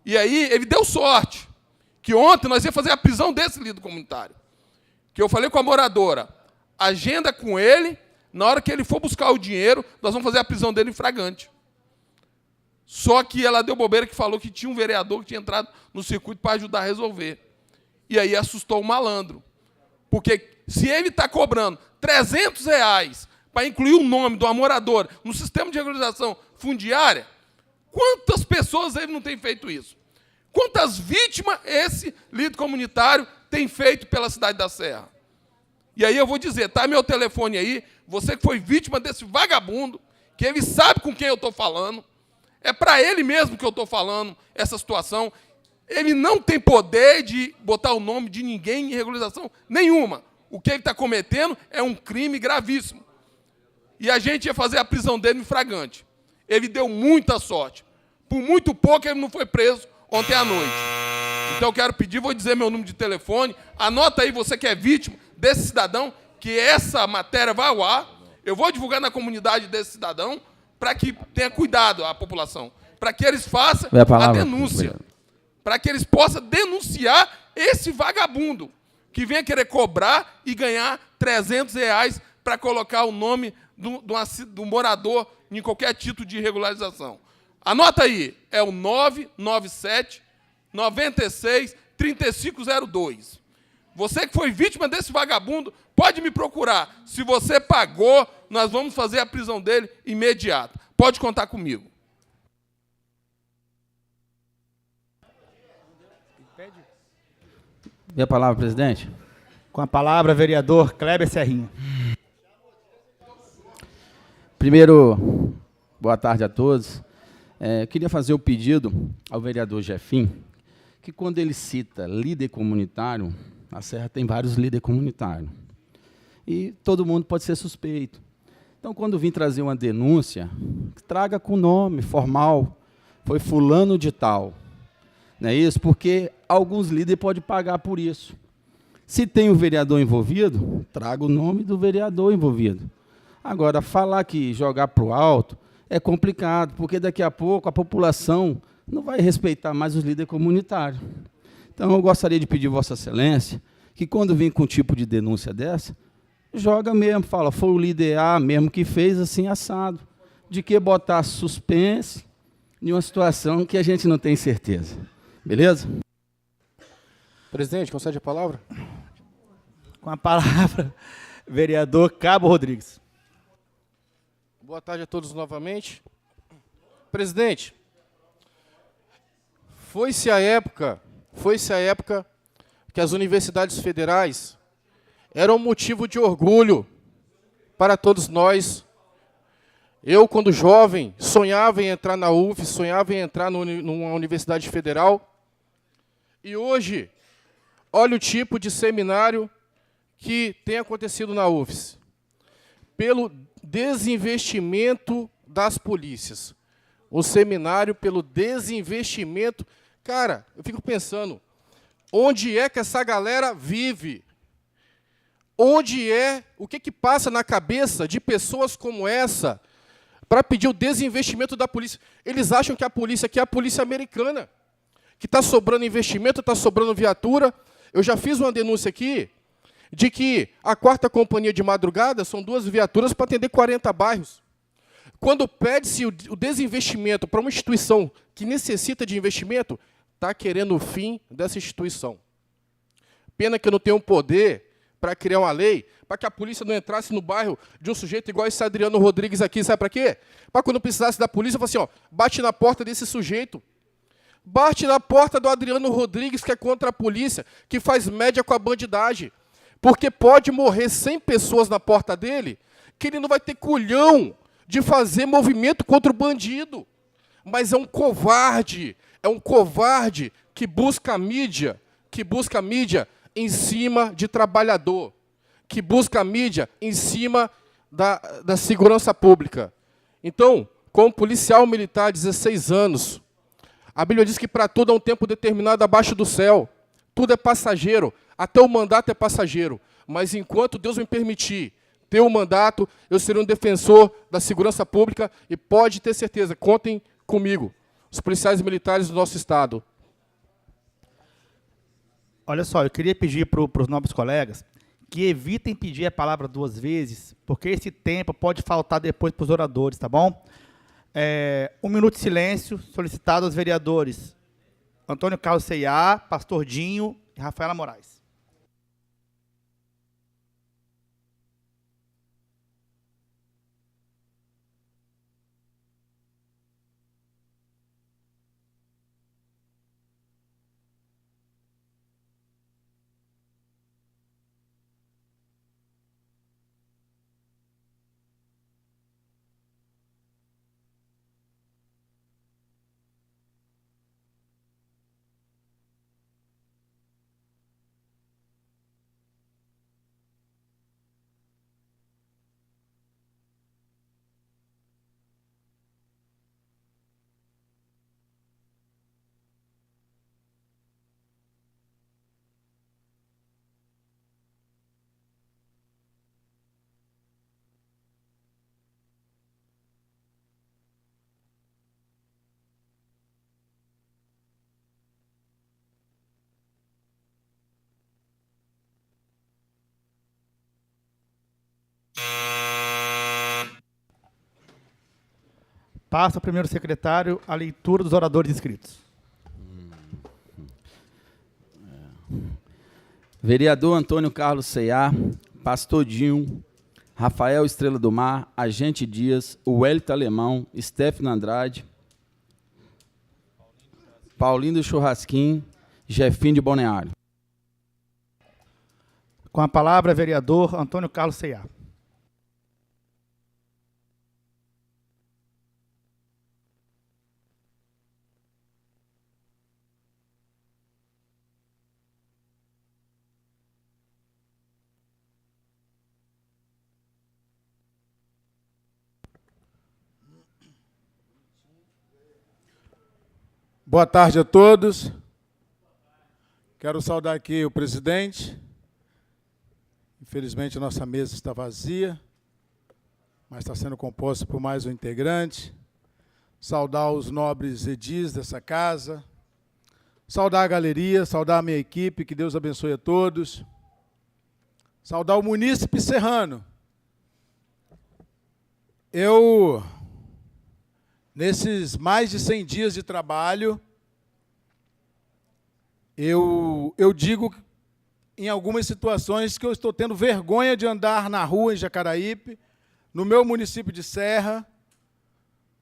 E aí ele deu sorte, que ontem nós íamos fazer a prisão desse líder comunitário. Que eu falei com a moradora, agenda com ele, na hora que ele for buscar o dinheiro, nós vamos fazer a prisão dele em flagrante. Só que ela deu bobeira que falou que tinha um vereador que tinha entrado no circuito para ajudar a resolver. E aí assustou o malandro. Porque se ele está cobrando R$300 para incluir o nome de uma moradora no sistema de regularização fundiária, quantas pessoas ele não tem feito isso? Quantas vítimas esse líder comunitário tem feito pela cidade da Serra? E aí eu vou dizer, tá meu telefone aí, você que foi vítima desse vagabundo, que ele sabe com quem eu estou falando, é para ele mesmo que eu estou falando essa situação. Ele não tem poder de botar o nome de ninguém em regularização nenhuma. O que ele está cometendo é um crime gravíssimo. E a gente ia fazer a prisão dele em flagrante. Ele deu muita sorte. Por muito pouco ele não foi preso ontem à noite. Então eu quero pedir, vou dizer meu número de telefone, anota aí você que é vítima desse cidadão, que essa matéria vai ao ar, eu vou divulgar na comunidade desse cidadão, para que tenha cuidado a população, para que eles façam a denúncia, para que eles possam denunciar esse vagabundo, que venha querer cobrar e ganhar R$300 para colocar o nome do morador em qualquer título de regularização. Anota aí, é o 997 96 3502. Você que foi vítima desse vagabundo, pode me procurar. Se você pagou, nós vamos fazer a prisão dele imediata. Pode contar comigo. Minha palavra, presidente. Com a palavra, vereador Kleber Serrinha. Primeiro, boa tarde a todos. Queria fazer o pedido ao vereador Jefim, que quando ele cita líder comunitário, a Serra tem vários líderes comunitários. E todo mundo pode ser suspeito. Então, quando vim trazer uma denúncia, traga com nome formal. Foi fulano de tal. Não é isso? Porque alguns líderes podem pagar por isso. Se tem o vereador envolvido, traga o nome do vereador envolvido. Agora, falar que jogar para o alto é complicado, porque daqui a pouco a população não vai respeitar mais os líderes comunitários. Então, eu gostaria de pedir Vossa Excelência que, quando vem com um tipo de denúncia dessa, joga mesmo, fala, foi o líder A mesmo que fez assim assado. De que botar suspense em uma situação que a gente não tem certeza. Beleza? Presidente, concede a palavra? Com a palavra, vereador Cabo Rodrigues. Boa tarde a todos novamente. Presidente, foi-se a época que as universidades federais eram motivo de orgulho para todos nós. Eu, quando jovem, sonhava em entrar na UF, sonhava em entrar numa universidade federal. E hoje, olha o tipo de seminário que tem acontecido na UFES. Pelo desinvestimento das polícias. O seminário pelo desinvestimento. Cara, eu fico pensando, onde é que essa galera vive? Onde é, o que passa na cabeça de pessoas como essa para pedir o desinvestimento da polícia? Eles acham que a polícia aqui é a polícia americana, que está sobrando investimento, está sobrando viatura. Eu já fiz uma denúncia aqui de que a 4ª Companhia de Madrugada são 2 viaturas para atender 40 bairros. Quando pede-se o desinvestimento para uma instituição que necessita de investimento, está querendo o fim dessa instituição. Pena que eu não tenho poder para criar uma lei, para que a polícia não entrasse no bairro de um sujeito igual esse Adriano Rodrigues aqui, sabe para quê? Para quando precisasse da polícia, falar assim, ó, bate na porta desse sujeito. Bate na porta do Adriano Rodrigues, que é contra a polícia, que faz média com a bandidagem. Porque pode morrer 100 pessoas na porta dele, que ele não vai ter culhão de fazer movimento contra o bandido. Mas é um covarde que busca a mídia em cima de trabalhador, que busca a mídia em cima da segurança pública. Então, como policial militar, 16 anos, a Bíblia diz que para tudo há um tempo determinado abaixo do céu. Tudo é passageiro, até o mandato é passageiro. Mas enquanto Deus me permitir ter o mandato, eu serei um defensor da segurança pública e pode ter certeza, contem comigo, os policiais militares do nosso Estado. Olha só, eu queria pedir para os nobres colegas que evitem pedir a palavra 2 vezes, porque esse tempo pode faltar depois para os oradores, tá bom? 1 minuto de silêncio solicitado aos vereadores Antônio Carlos C.A., Pastor Dinho e Rafaela Moraes. Passa ao primeiro secretário a leitura dos oradores inscritos. Vereador Antônio Carlos C.A., Pastor Dinho, Rafael Estrela do Mar, Agente Dias, Wellington Alemão, Stefano Andrade, Paulinho do Churrasquim, Jefinho de Balneário. Com a palavra, vereador Antônio Carlos Ceia. Boa tarde a todos. Quero saudar aqui o presidente. Infelizmente, a nossa mesa está vazia, mas está sendo composta por mais um integrante. Saudar os nobres edis dessa casa. Saudar a galeria, saudar a minha equipe, que Deus abençoe a todos. Saudar o munícipe serrano. Nesses mais de 100 dias de trabalho, eu digo em algumas situações que eu estou tendo vergonha de andar na rua em Jacaraípe, no meu município de Serra,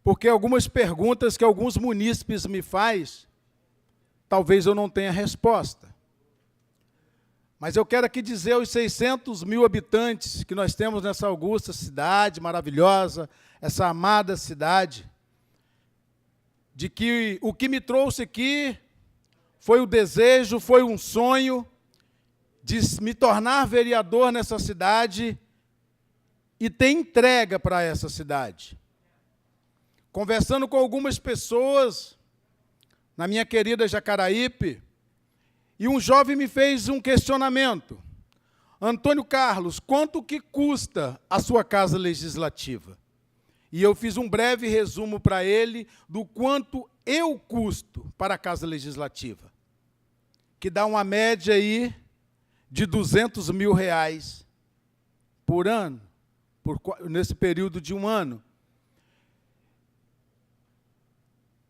porque algumas perguntas que alguns munícipes me fazem, talvez eu não tenha resposta. Mas eu quero aqui dizer aos 600 mil habitantes que nós temos nessa augusta cidade maravilhosa, essa amada cidade, de que o que me trouxe aqui foi o desejo, foi um sonho de me tornar vereador nessa cidade e ter entrega para essa cidade. Conversando com algumas pessoas na minha querida Jacaraípe, e um jovem me fez um questionamento. Antônio Carlos, quanto que custa a sua casa legislativa? E eu fiz um breve resumo para ele do quanto eu custo para a Casa Legislativa, que dá uma média aí de R$200 mil por ano, nesse período de um ano.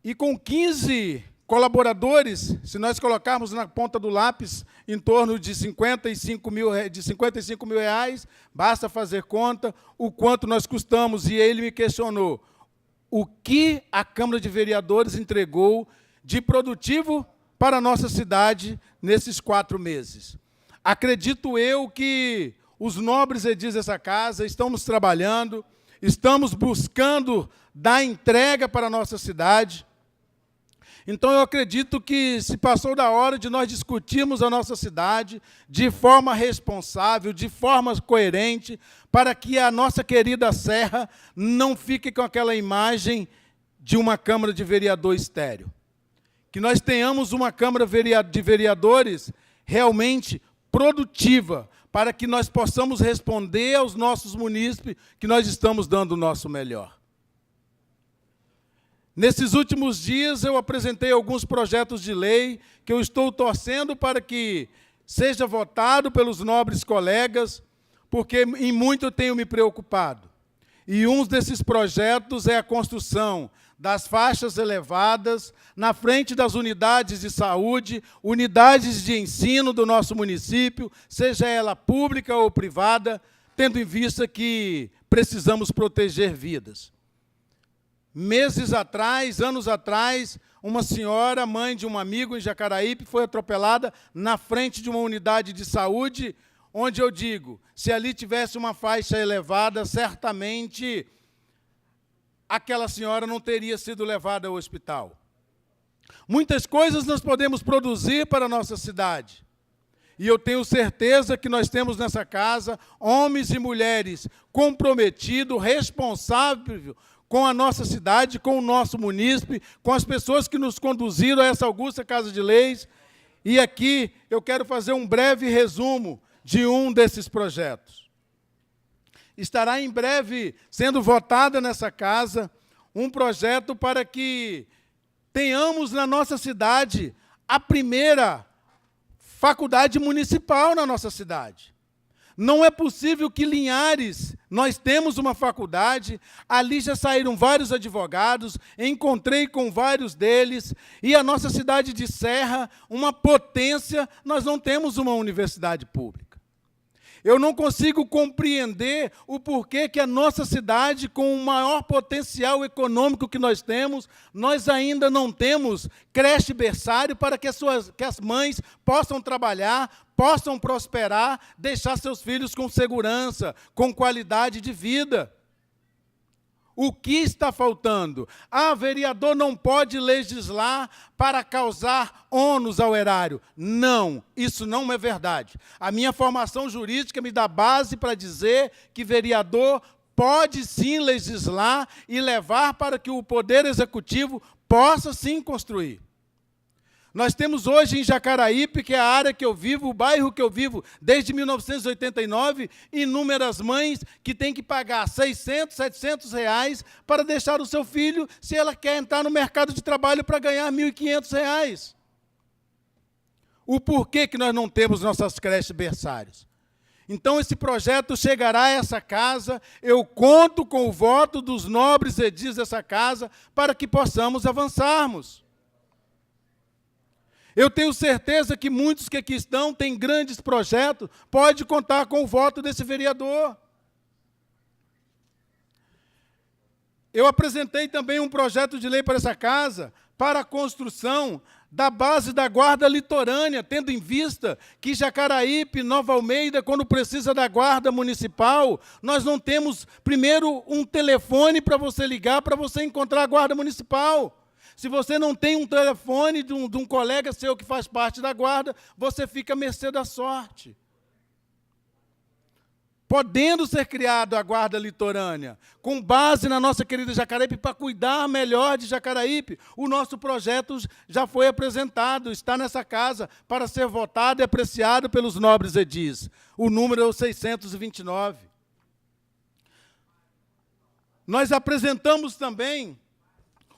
E com 15 colaboradores, se nós colocarmos na ponta do lápis em torno de 55 mil reais, basta fazer conta o quanto nós custamos. E ele me questionou o que a Câmara de Vereadores entregou de produtivo para a nossa cidade nesses 4 meses. Acredito eu que os nobres edis dessa casa estamos trabalhando, estamos buscando dar entrega para a nossa cidade. Então, eu acredito que se passou da hora de nós discutirmos a nossa cidade de forma responsável, de forma coerente, para que a nossa querida Serra não fique com aquela imagem de uma Câmara de Vereador estéril. Que nós tenhamos uma Câmara de Vereadores realmente produtiva, para que nós possamos responder aos nossos munícipes que nós estamos dando o nosso melhor. Nesses últimos dias, eu apresentei alguns projetos de lei que eu estou torcendo para que seja votado pelos nobres colegas, porque em muito eu tenho me preocupado. E um desses projetos é a construção das faixas elevadas na frente das unidades de saúde, unidades de ensino do nosso município, seja ela pública ou privada, tendo em vista que precisamos proteger vidas. Meses atrás, anos atrás, uma senhora, mãe de um amigo em Jacaraípe, foi atropelada na frente de uma unidade de saúde, onde eu digo, se ali tivesse uma faixa elevada, certamente aquela senhora não teria sido levada ao hospital. Muitas coisas nós podemos produzir para a nossa cidade. E eu tenho certeza que nós temos nessa casa homens e mulheres comprometidos, responsáveis com a nossa cidade, com o nosso munícipe, com as pessoas que nos conduziram a essa augusta Casa de Leis. E aqui eu quero fazer um breve resumo de um desses projetos. Estará em breve sendo votada nessa casa um projeto para que tenhamos na nossa cidade a primeira faculdade municipal na nossa cidade. Não é possível que Linhares, nós temos uma faculdade, ali já saíram vários advogados, encontrei com vários deles, e a nossa cidade de Serra, uma potência, nós não temos uma universidade pública. Eu não consigo compreender o porquê que a nossa cidade, com o maior potencial econômico que nós temos, nós ainda não temos creche berçário para que as mães possam trabalhar, possam prosperar, deixar seus filhos com segurança, com qualidade de vida. O que está faltando? Vereador não pode legislar para causar ônus ao erário. Não, isso não é verdade. A minha formação jurídica me dá base para dizer que vereador pode sim legislar e levar para que o Poder Executivo possa sim construir. Nós temos hoje em Jacaraípe, que é a área que eu vivo, o bairro que eu vivo desde 1989, inúmeras mães que têm que pagar 600, 700 reais para deixar o seu filho, se ela quer entrar no mercado de trabalho para ganhar 1.500 reais. O porquê que nós não temos nossas creches berçários? Então, esse projeto chegará a essa casa, eu conto com o voto dos nobres edis dessa casa para que possamos avançarmos. Eu tenho certeza que muitos que aqui estão têm grandes projetos, pode contar com o voto desse vereador. Eu apresentei também um projeto de lei para essa casa, para a construção da base da guarda litorânea, tendo em vista que Jacaraípe, Nova Almeida, quando precisa da guarda municipal, nós não temos, primeiro, um telefone para você ligar, para você encontrar a guarda municipal. Se você não tem um telefone de um colega seu que faz parte da guarda, você fica à mercê da sorte. Podendo ser criada a guarda litorânea, com base na nossa querida Jacaraípe, para cuidar melhor de Jacaraípe, o nosso projeto já foi apresentado, está nessa casa, para ser votado e apreciado pelos nobres edis. O número é o 629. Nós apresentamos também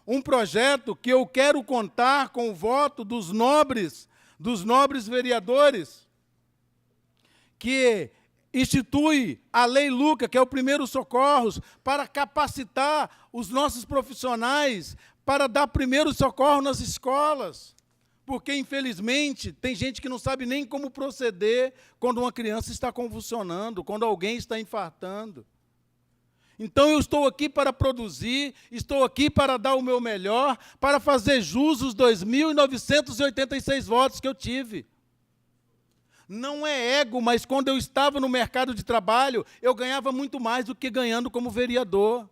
um projeto que eu quero contar com o voto dos nobres vereadores, que institui a Lei Luca, que é o primeiro socorros, para capacitar os nossos profissionais para dar primeiro socorro nas escolas. Porque, infelizmente, tem gente que não sabe nem como proceder quando uma criança está convulsionando, quando alguém está infartando. Então, eu estou aqui para produzir, estou aqui para dar o meu melhor, para fazer jus os 2.986 votos que eu tive. Não é ego, mas quando eu estava no mercado de trabalho, eu ganhava muito mais do que ganhando como vereador.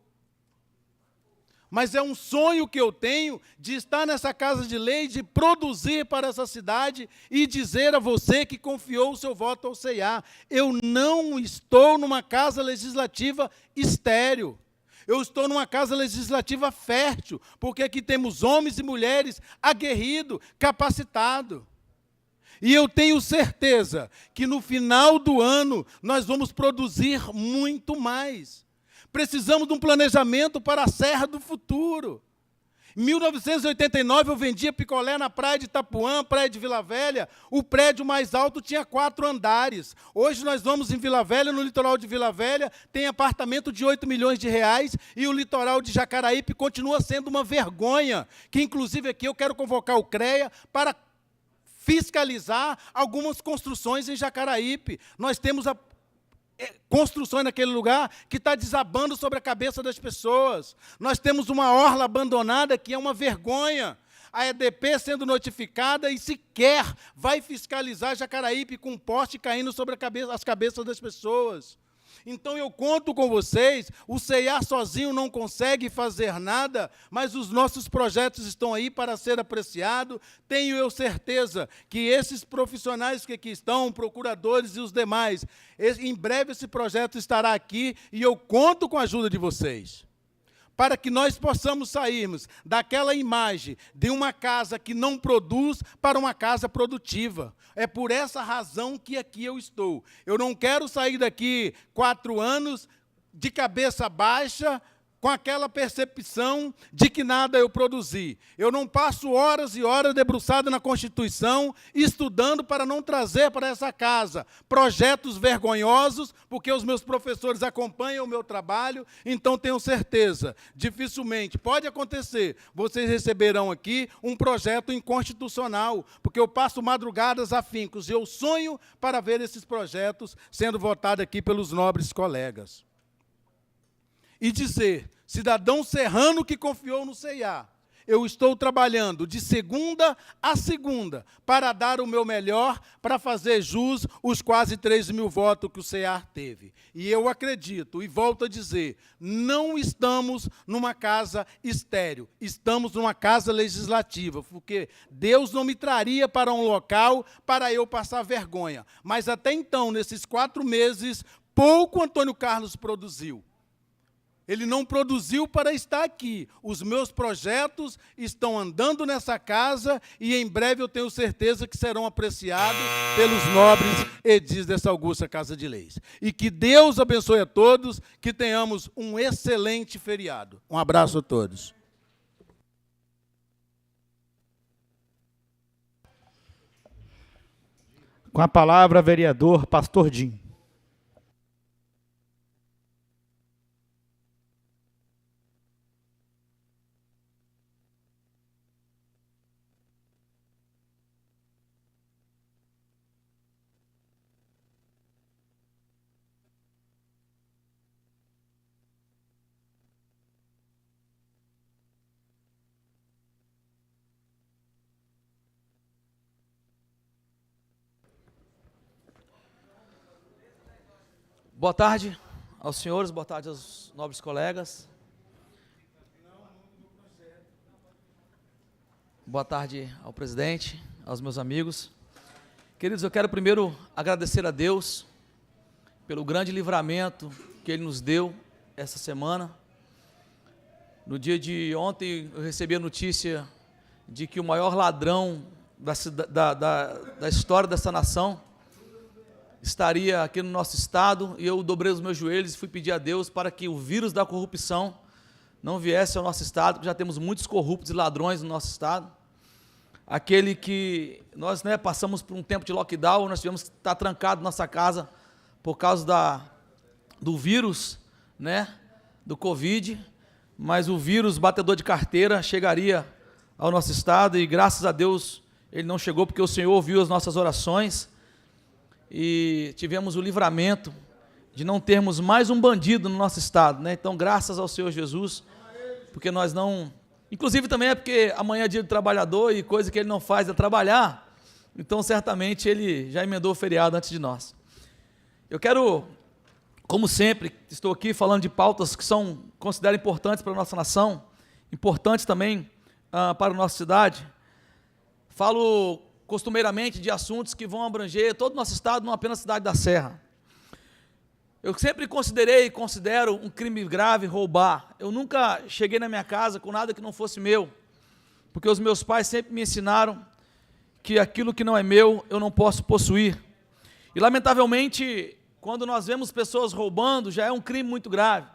Mas é um sonho que eu tenho de estar nessa casa de lei, de produzir para essa cidade e dizer a você que confiou o seu voto ao CEA. Eu não estou numa casa legislativa estéril. Eu estou numa casa legislativa fértil, porque aqui temos homens e mulheres aguerridos, capacitados. E eu tenho certeza que no final do ano nós vamos produzir muito mais. Precisamos de um planejamento para a Serra do Futuro. Em 1989, eu vendia picolé na praia de Itapuã, praia de Vila Velha. O prédio mais alto tinha 4 andares. Hoje nós vamos em Vila Velha, no litoral de Vila Velha, tem apartamento de 8 milhões de reais e o litoral de Jacaraípe continua sendo uma vergonha, que inclusive aqui eu quero convocar o CREA para fiscalizar algumas construções em Jacaraípe. Nós temos construções naquele lugar que está desabando sobre a cabeça das pessoas. Nós temos uma orla abandonada que é uma vergonha. A EDP sendo notificada e sequer vai fiscalizar Jacaraípe com um poste caindo sobre as cabeças das pessoas. Então, eu conto com vocês, o CEA sozinho não consegue fazer nada, mas os nossos projetos estão aí para ser apreciados. Tenho eu certeza que esses profissionais que aqui estão, procuradores e os demais, em breve esse projeto estará aqui e eu conto com a ajuda de vocês. Para que nós possamos sairmos daquela imagem de uma casa que não produz para uma casa produtiva. É por essa razão que aqui eu estou. Eu não quero sair daqui 4 anos de cabeça baixa, com aquela percepção de que nada eu produzi. Eu não passo horas e horas debruçado na Constituição, estudando para não trazer para essa casa projetos vergonhosos, porque os meus professores acompanham o meu trabalho, então tenho certeza, dificilmente pode acontecer, vocês receberão aqui um projeto inconstitucional, porque eu passo madrugadas afincos e eu sonho para ver esses projetos sendo votados aqui pelos nobres colegas. E dizer, cidadão serrano que confiou no CEA, eu estou trabalhando de segunda a segunda para dar o meu melhor para fazer jus os quase 3.000 votos que o CEA teve. E eu acredito, e volto a dizer, não estamos numa casa estéril, estamos numa casa legislativa, porque Deus não me traria para um local para eu passar vergonha. Mas até então, nesses 4 meses, pouco Antônio Carlos produziu. Ele não produziu para estar aqui. Os meus projetos estão andando nessa casa e em breve eu tenho certeza que serão apreciados pelos nobres edis dessa augusta Casa de Leis. E que Deus abençoe a todos, que tenhamos um excelente feriado. Um abraço a todos. Com a palavra, vereador Pastor Dinho. Boa tarde aos senhores, boa tarde aos nobres colegas. Boa tarde ao presidente, aos meus amigos. Queridos, eu quero primeiro agradecer a Deus pelo grande livramento que Ele nos deu essa semana. No dia de ontem, eu recebi a notícia de que o maior ladrão da história dessa nação estaria aqui no nosso estado, e eu dobrei os meus joelhos e fui pedir a Deus para que o vírus da corrupção não viesse ao nosso estado, porque já temos muitos corruptos e ladrões no nosso estado. Aquele que nós passamos por um tempo de lockdown, nós tivemos que estar trancados na nossa casa por causa do vírus, do Covid, mas o vírus batedor de carteira chegaria ao nosso estado e graças a Deus ele não chegou, porque o Senhor ouviu as nossas orações e tivemos o livramento de não termos mais um bandido no nosso estado, Então, graças ao Senhor Jesus, porque nós não... Inclusive também é porque amanhã é dia do trabalhador e coisa que ele não faz é trabalhar, então certamente ele já emendou o feriado antes de nós. Eu quero, como sempre, estou aqui falando de pautas que considero importantes para a nossa nação, importantes também para a nossa cidade. Falo costumeiramente de assuntos que vão abranger todo o nosso estado, não apenas a cidade da Serra. Eu sempre considerei e considero um crime grave roubar. Eu nunca cheguei na minha casa com nada que não fosse meu, porque os meus pais sempre me ensinaram que aquilo que não é meu, eu não posso possuir. E, lamentavelmente, quando nós vemos pessoas roubando, já é um crime muito grave.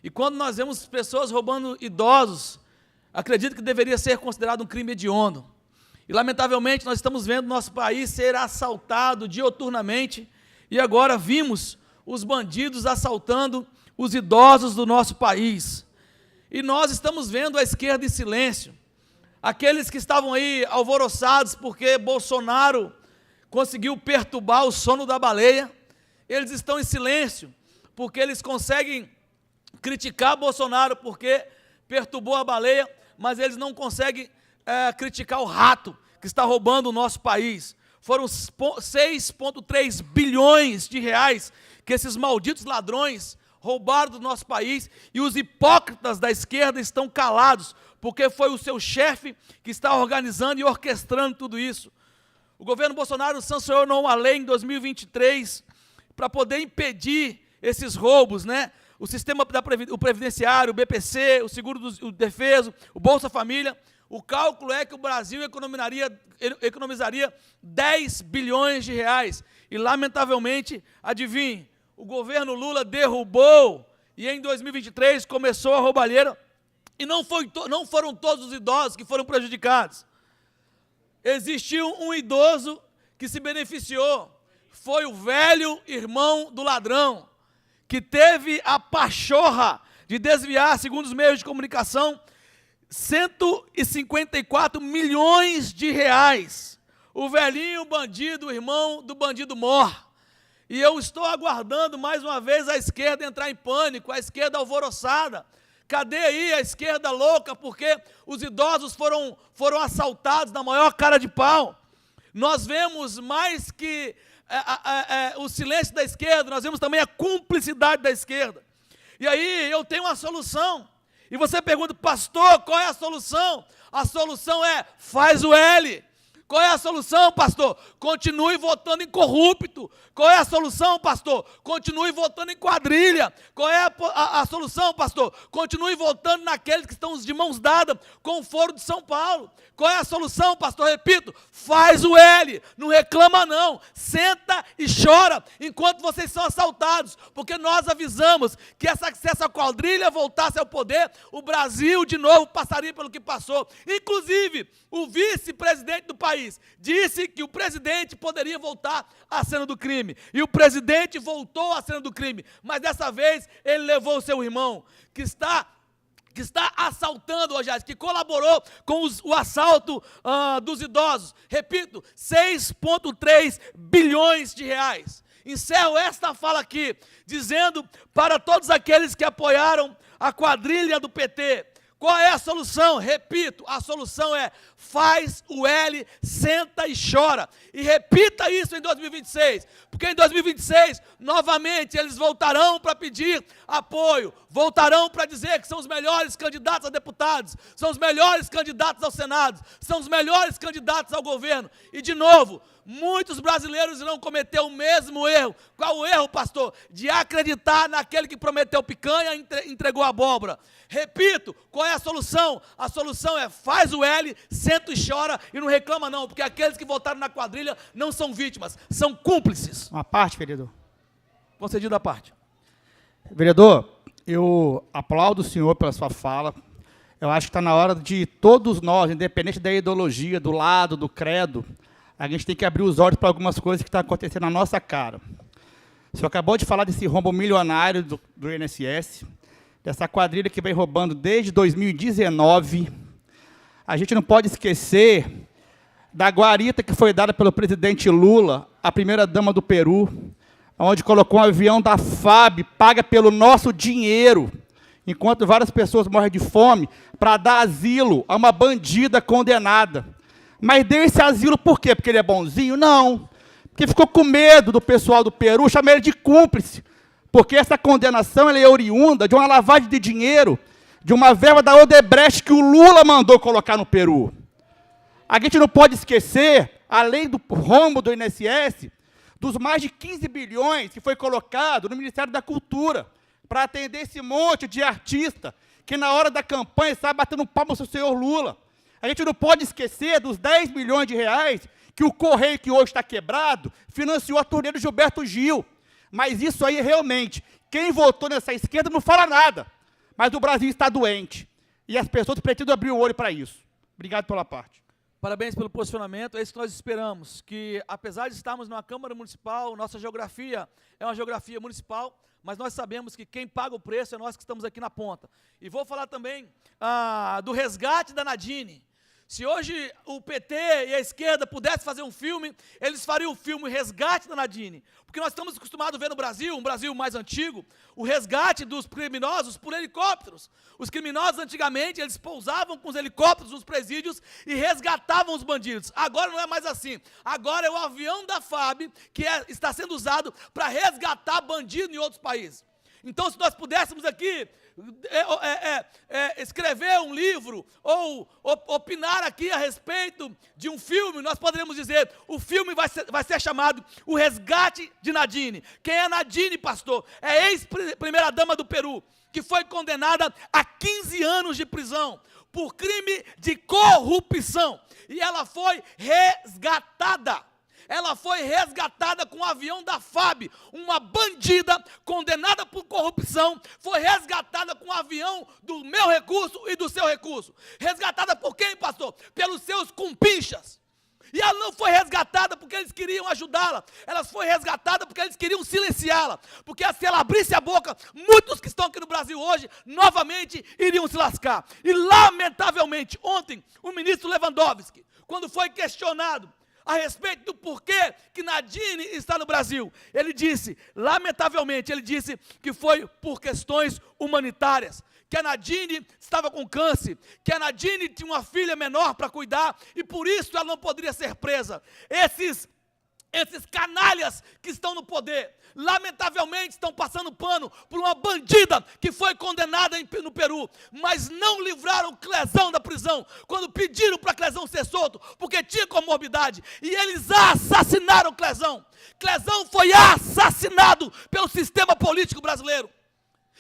E quando nós vemos pessoas roubando idosos, acredito que deveria ser considerado um crime hediondo. E, lamentavelmente, nós estamos vendo nosso país ser assaltado dioturnamente, e agora vimos os bandidos assaltando os idosos do nosso país. E nós estamos vendo a esquerda em silêncio. Aqueles que estavam aí alvoroçados porque Bolsonaro conseguiu perturbar o sono da baleia, eles estão em silêncio, porque eles conseguem criticar Bolsonaro porque perturbou a baleia, mas eles não conseguem criticar o rato que está roubando o nosso país. Foram 6,3 bilhões de reais que esses malditos ladrões roubaram do nosso país, e os hipócritas da esquerda estão calados, porque foi o seu chefe que está organizando e orquestrando tudo isso. O governo Bolsonaro sancionou uma lei em 2023 para poder impedir esses roubos, O sistema o previdenciário, o BPC, o seguro do defeso, o Bolsa Família. O cálculo é que o Brasil economizaria 10 bilhões de reais. E, lamentavelmente, adivinhe, o governo Lula derrubou e em 2023 começou a roubalheira, e não foram todos os idosos que foram prejudicados. Existiu um idoso que se beneficiou, foi o velho irmão do ladrão, que teve a pachorra de desviar, segundo os meios de comunicação, 154 milhões de reais. O velhinho bandido, o irmão do bandido mor. E eu estou aguardando mais uma vez a esquerda entrar em pânico, a esquerda alvoroçada. Cadê aí a esquerda louca? Porque os idosos foram assaltados na maior cara de pau. Nós vemos mais que o silêncio da esquerda, nós vemos também a cumplicidade da esquerda. E aí eu tenho uma solução. E você pergunta, pastor, qual é a solução? A solução é, faz o L. Qual é a solução, pastor? Continue votando em corrupto. Qual é a solução, pastor? Continue votando em quadrilha. Qual é a solução, pastor? Continue votando naqueles que estão de mãos dadas com o Foro de São Paulo. Qual é a solução, pastor? Repito, faz o L, não reclama não, senta e chora enquanto vocês são assaltados, porque nós avisamos que se essa quadrilha voltasse ao poder, o Brasil de novo passaria pelo que passou. Inclusive, o vice-presidente do país disse que o presidente poderia voltar à cena do crime, e o presidente voltou à cena do crime, mas dessa vez ele levou o seu irmão, que está assaltando, que colaborou com o assalto dos idosos. Repito, 6,3 bilhões de reais. Encerro esta fala aqui, dizendo para todos aqueles que apoiaram a quadrilha do PT, qual é a solução? Repito, a solução é, faz o L, senta e chora. E repita isso em 2026, porque em 2026, novamente, eles voltarão para pedir apoio, voltarão para dizer que são os melhores candidatos a deputados, são os melhores candidatos ao Senado, são os melhores candidatos ao governo. E, de novo, muitos brasileiros irão cometer o mesmo erro. Qual o erro, pastor? De acreditar naquele que prometeu picanha e entregou abóbora. Repito, qual é a solução? A solução é, faz o L, senta e chora e não reclama não, porque aqueles que votaram na quadrilha não são vítimas, são cúmplices. Uma parte, vereador. Concedido a parte. Vereador, eu aplaudo o senhor pela sua fala. Eu acho que está na hora de todos nós, independente da ideologia, do lado, do credo, a gente tem que abrir os olhos para algumas coisas que estão acontecendo na nossa cara. O senhor acabou de falar desse rombo milionário do INSS, dessa quadrilha que vem roubando desde 2019. A gente não pode esquecer da guarita que foi dada pelo presidente Lula, a primeira-dama do Peru, onde colocou um avião da FAB, paga pelo nosso dinheiro, enquanto várias pessoas morrem de fome, para dar asilo a uma bandida condenada. Mas deu esse asilo por quê? Porque ele é bonzinho? Não. Porque ficou com medo do pessoal do Peru, chama ele de cúmplice. Porque essa condenação ela é oriunda de uma lavagem de dinheiro, de uma verba da Odebrecht que o Lula mandou colocar no Peru. A gente não pode esquecer, além do rombo do INSS, dos mais de 15 bilhões que foi colocado no Ministério da Cultura para atender esse monte de artista que na hora da campanha está batendo palma ao senhor Lula. A gente não pode esquecer dos 10 milhões de reais que o Correio, que hoje está quebrado, financiou a turnê do Gilberto Gil. Mas isso aí, realmente, quem votou nessa esquerda não fala nada. Mas o Brasil está doente. E as pessoas pretendem abrir o olho para isso. Obrigado pela parte. Parabéns pelo posicionamento. É isso que nós esperamos, que apesar de estarmos numa Câmara Municipal, nossa geografia é uma geografia municipal, mas nós sabemos que quem paga o preço é nós que estamos aqui na ponta. E vou falar também do resgate da Nadine. Se hoje o PT e a esquerda pudessem fazer um filme, eles fariam o filme Resgate da Nadine. Porque nós estamos acostumados a ver no Brasil, um Brasil mais antigo, o resgate dos criminosos por helicópteros. Os criminosos, antigamente, eles pousavam com os helicópteros nos presídios e resgatavam os bandidos. Agora não é mais assim. Agora é o avião da FAB que está sendo usado para resgatar bandido em outros países. Então, se nós pudéssemos aqui escrever um livro ou opinar aqui a respeito de um filme, nós poderíamos dizer, o filme vai ser chamado O Resgate de Nadine. Quem é Nadine, pastor? É a ex-primeira-dama do Peru, que foi condenada a 15 anos de prisão por crime de corrupção. E ela foi resgatada. ela foi resgatada com um avião da FAB, uma bandida condenada por corrupção, foi resgatada com um avião do meu recurso e do seu recurso. Resgatada por quem, pastor? Pelos seus compinchas. E ela não foi resgatada porque eles queriam ajudá-la, ela foi resgatada porque eles queriam silenciá-la, porque se ela abrisse a boca, muitos que estão aqui no Brasil hoje, novamente iriam se lascar. E lamentavelmente, ontem, o ministro Lewandowski, quando foi questionado a respeito do porquê que Nadine está no Brasil, ele disse, lamentavelmente, ele disse que foi por questões humanitárias, que a Nadine estava com câncer, que a Nadine tinha uma filha menor para cuidar, e por isso ela não poderia ser presa. Esses canalhas que estão no poder, lamentavelmente estão passando pano por uma bandida que foi condenada no Peru, mas não livraram Clezão da prisão, quando pediram para Clezão ser solto, porque tinha comorbidade, e eles assassinaram Clezão. Clezão foi assassinado pelo sistema político brasileiro.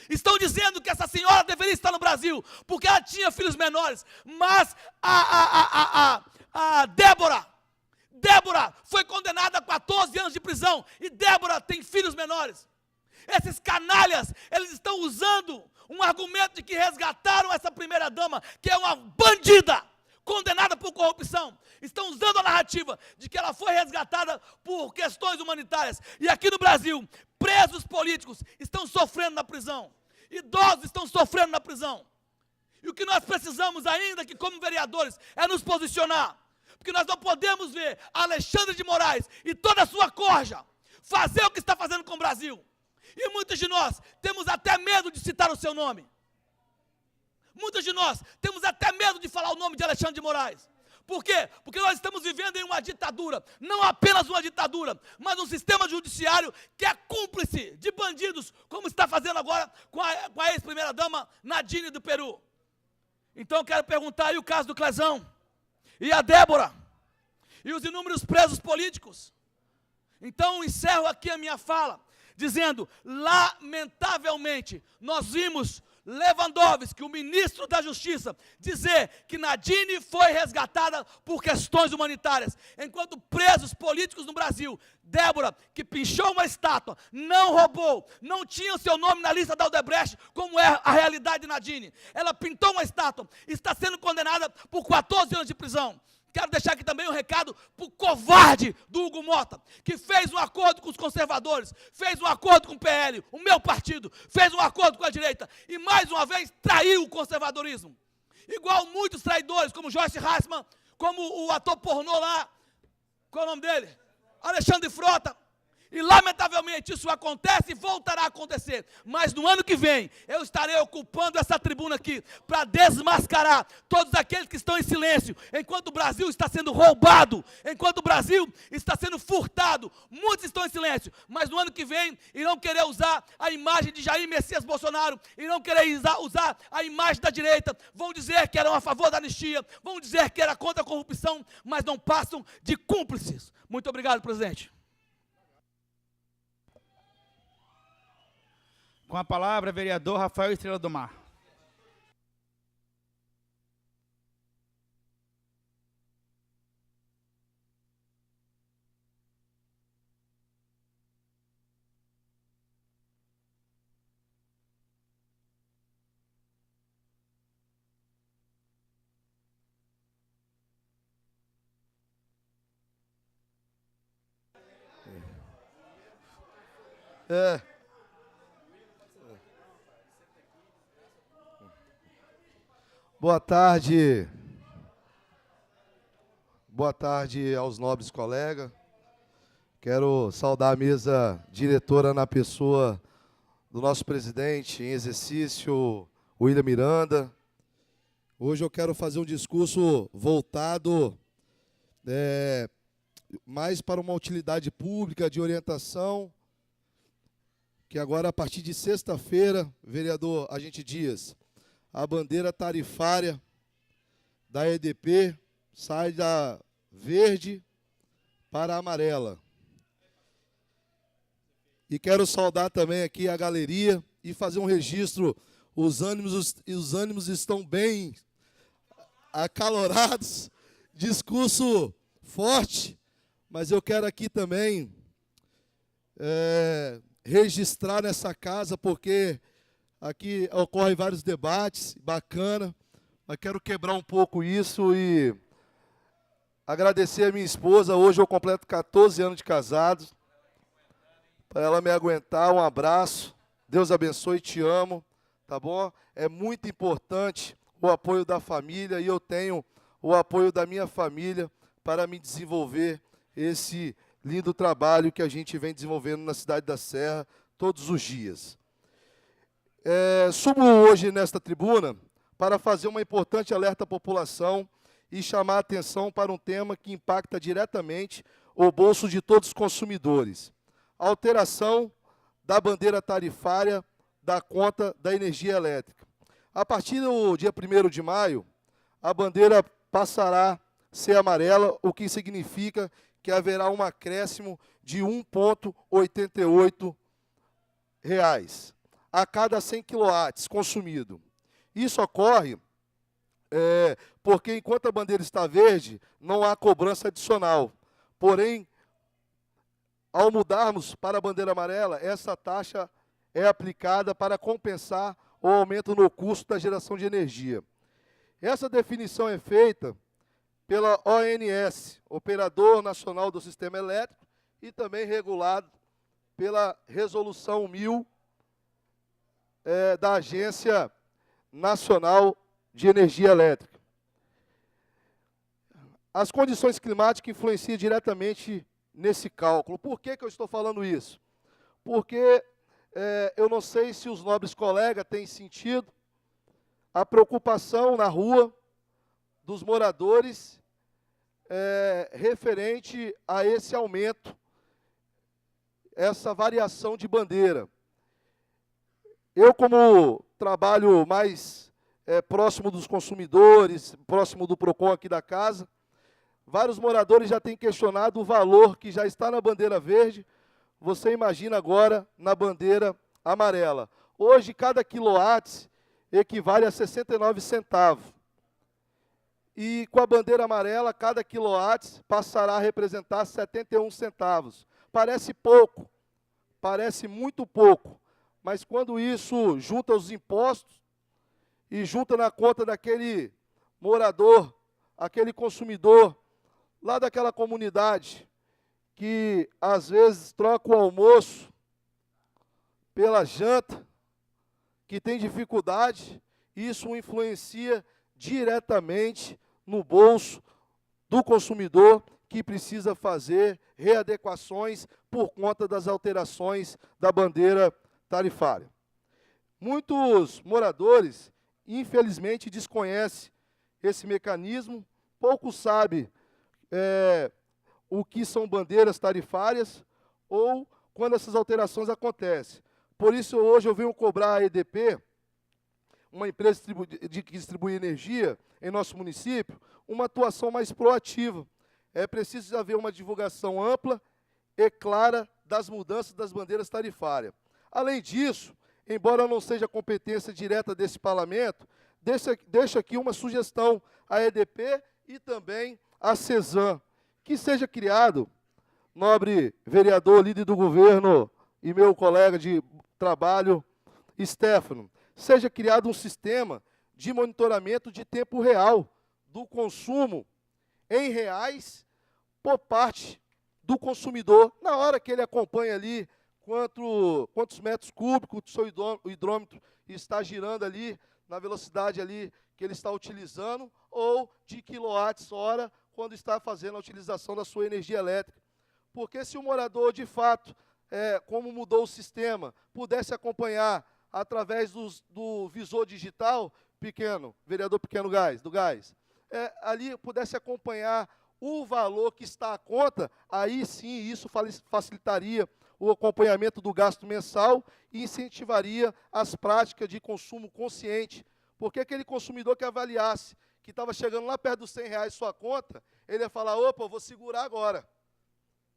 Estão dizendo que essa senhora deveria estar no Brasil, porque ela tinha filhos menores, mas a Débora foi condenada a 14 anos de prisão, e Débora tem filhos menores. Esses canalhas, eles estão usando um argumento de que resgataram essa primeira-dama, que é uma bandida, condenada por corrupção. Estão usando a narrativa de que ela foi resgatada por questões humanitárias. E aqui no Brasil, presos políticos estão sofrendo na prisão. Idosos estão sofrendo na prisão. E o que nós precisamos ainda aqui como vereadores é nos posicionar. Porque nós não podemos ver Alexandre de Moraes e toda a sua corja fazer o que está fazendo com o Brasil. E muitos de nós temos até medo de citar o seu nome. Muitos de nós temos até medo de falar o nome de Alexandre de Moraes. Por quê? Porque nós estamos vivendo em uma ditadura, não apenas uma ditadura, mas um sistema judiciário que é cúmplice de bandidos, como está fazendo agora com a ex-primeira-dama Nadine do Peru. Então eu quero perguntar aí o caso do Clezão, e a Débora, e os inúmeros presos políticos. Então eu encerro aqui a minha fala, dizendo, lamentavelmente, nós vimos Lewandowski, o ministro da Justiça, dizer que Nadine foi resgatada por questões humanitárias, enquanto presos políticos no Brasil, Débora, que pinchou uma estátua, não roubou, não tinha o seu nome na lista da Odebrecht, como é a realidade de Nadine. Ela pintou uma estátua, está sendo condenada por 14 anos de prisão. Quero deixar aqui também um recado para o covarde do Hugo Mota, que fez um acordo com os conservadores, fez um acordo com o PL, o meu partido, fez um acordo com a direita, e mais uma vez traiu o conservadorismo. Igual muitos traidores, como Joyce Hassman, como o ator pornô lá, qual é o nome dele? Alexandre Frota. E lamentavelmente isso acontece e voltará a acontecer. Mas no ano que vem, eu estarei ocupando essa tribuna aqui para desmascarar todos aqueles que estão em silêncio, enquanto o Brasil está sendo roubado, enquanto o Brasil está sendo furtado. Muitos estão em silêncio, mas no ano que vem irão querer usar a imagem de Jair Messias Bolsonaro, irão querer usar a imagem da direita, vão dizer que eram a favor da anistia, vão dizer que era contra a corrupção, mas não passam de cúmplices. Muito obrigado, presidente. Com a palavra, vereador Rafael Estrela do Mar. Boa tarde. Boa tarde aos nobres colegas. Quero saudar a mesa diretora na pessoa do nosso presidente em exercício, William Miranda. Hoje eu quero fazer um discurso voltado mais para uma utilidade pública de orientação, que agora, a partir de sexta-feira, vereador Agente Dias, a bandeira tarifária da EDP sai da verde para a amarela. E quero saudar também aqui a galeria e fazer um registro. Os ânimos estão bem acalorados, discurso forte, mas eu quero aqui também registrar nessa casa, porque aqui ocorrem vários debates, bacana, mas quero quebrar um pouco isso e agradecer a minha esposa. Hoje eu completo 14 anos de casado, para ela me aguentar. Um abraço, Deus abençoe, te amo, tá bom? É muito importante o apoio da família, e eu tenho o apoio da minha família para me desenvolver esse lindo trabalho que a gente vem desenvolvendo na cidade da Serra todos os dias. Subo hoje nesta tribuna para fazer uma importante alerta à população e chamar a atenção para um tema que impacta diretamente o bolso de todos os consumidores: a alteração da bandeira tarifária da conta da energia elétrica. A partir do dia 1º de maio, a bandeira passará a ser amarela, o que significa que haverá um acréscimo de R$ 1,88 a cada 100 kW consumido. Isso ocorre porque, enquanto a bandeira está verde, não há cobrança adicional. Porém, ao mudarmos para a bandeira amarela, essa taxa é aplicada para compensar o aumento no custo da geração de energia. Essa definição é feita pela ONS, Operador Nacional do Sistema Elétrico, e também regulado pela Resolução 1000 da Agência Nacional de Energia Elétrica. As condições climáticas influenciam diretamente nesse cálculo. Por que eu estou falando isso? Porque eu não sei se os nobres colegas têm sentido a preocupação na rua dos moradores referente a esse aumento, essa variação de bandeira. Eu, como trabalho mais próximo dos consumidores, próximo do PROCON aqui da casa, vários moradores já têm questionado o valor que já está na bandeira verde. Você imagina agora na bandeira amarela. Hoje, cada quilowatt equivale a 69 centavos. E com a bandeira amarela, cada quilowatt passará a representar 71 centavos. Parece pouco, parece muito pouco, mas quando isso junta os impostos e junta na conta daquele morador, aquele consumidor lá daquela comunidade, que às vezes troca o almoço pela janta, que tem dificuldade, isso influencia diretamente no bolso do consumidor, que precisa fazer readequações por conta das alterações da bandeira tarifária. Muitos moradores, infelizmente, desconhecem esse mecanismo, poucos sabem o que são bandeiras tarifárias ou quando essas alterações acontecem. Por isso, hoje eu venho cobrar a EDP, uma empresa que distribui energia em nosso município, uma atuação mais proativa. É preciso haver uma divulgação ampla e clara das mudanças das bandeiras tarifárias. Além disso, embora não seja competência direta desse parlamento, deixo aqui uma sugestão à EDP e também à CESAM, que seja criado, nobre vereador, líder do governo e meu colega de trabalho, Stefano, seja criado um sistema de monitoramento de tempo real do consumo em reais por parte do consumidor, na hora que ele acompanha ali quantos metros cúbicos o seu hidrômetro está girando ali, na velocidade ali que ele está utilizando, ou de quilowatts-hora quando está fazendo a utilização da sua energia elétrica. Porque se o morador, de fato, como mudou o sistema, pudesse acompanhar através do visor digital, vereador Pequeno do Gás, ali pudesse acompanhar o valor que está à conta, aí sim isso facilitaria o acompanhamento do gasto mensal e incentivaria as práticas de consumo consciente. Porque aquele consumidor que avaliasse que estava chegando lá perto dos R$100 sua conta, ele ia falar: opa, eu vou segurar agora.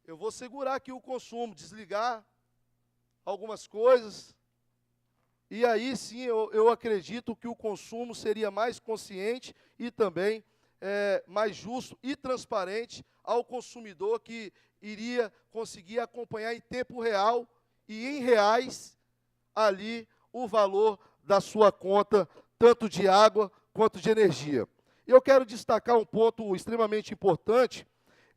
Eu vou segurar aqui o consumo, desligar algumas coisas. E aí sim eu acredito que o consumo seria mais consciente e também mais justo e transparente ao consumidor que iria conseguir acompanhar em tempo real e em reais ali o valor da sua conta, tanto de água quanto de energia. Eu quero destacar um ponto extremamente importante.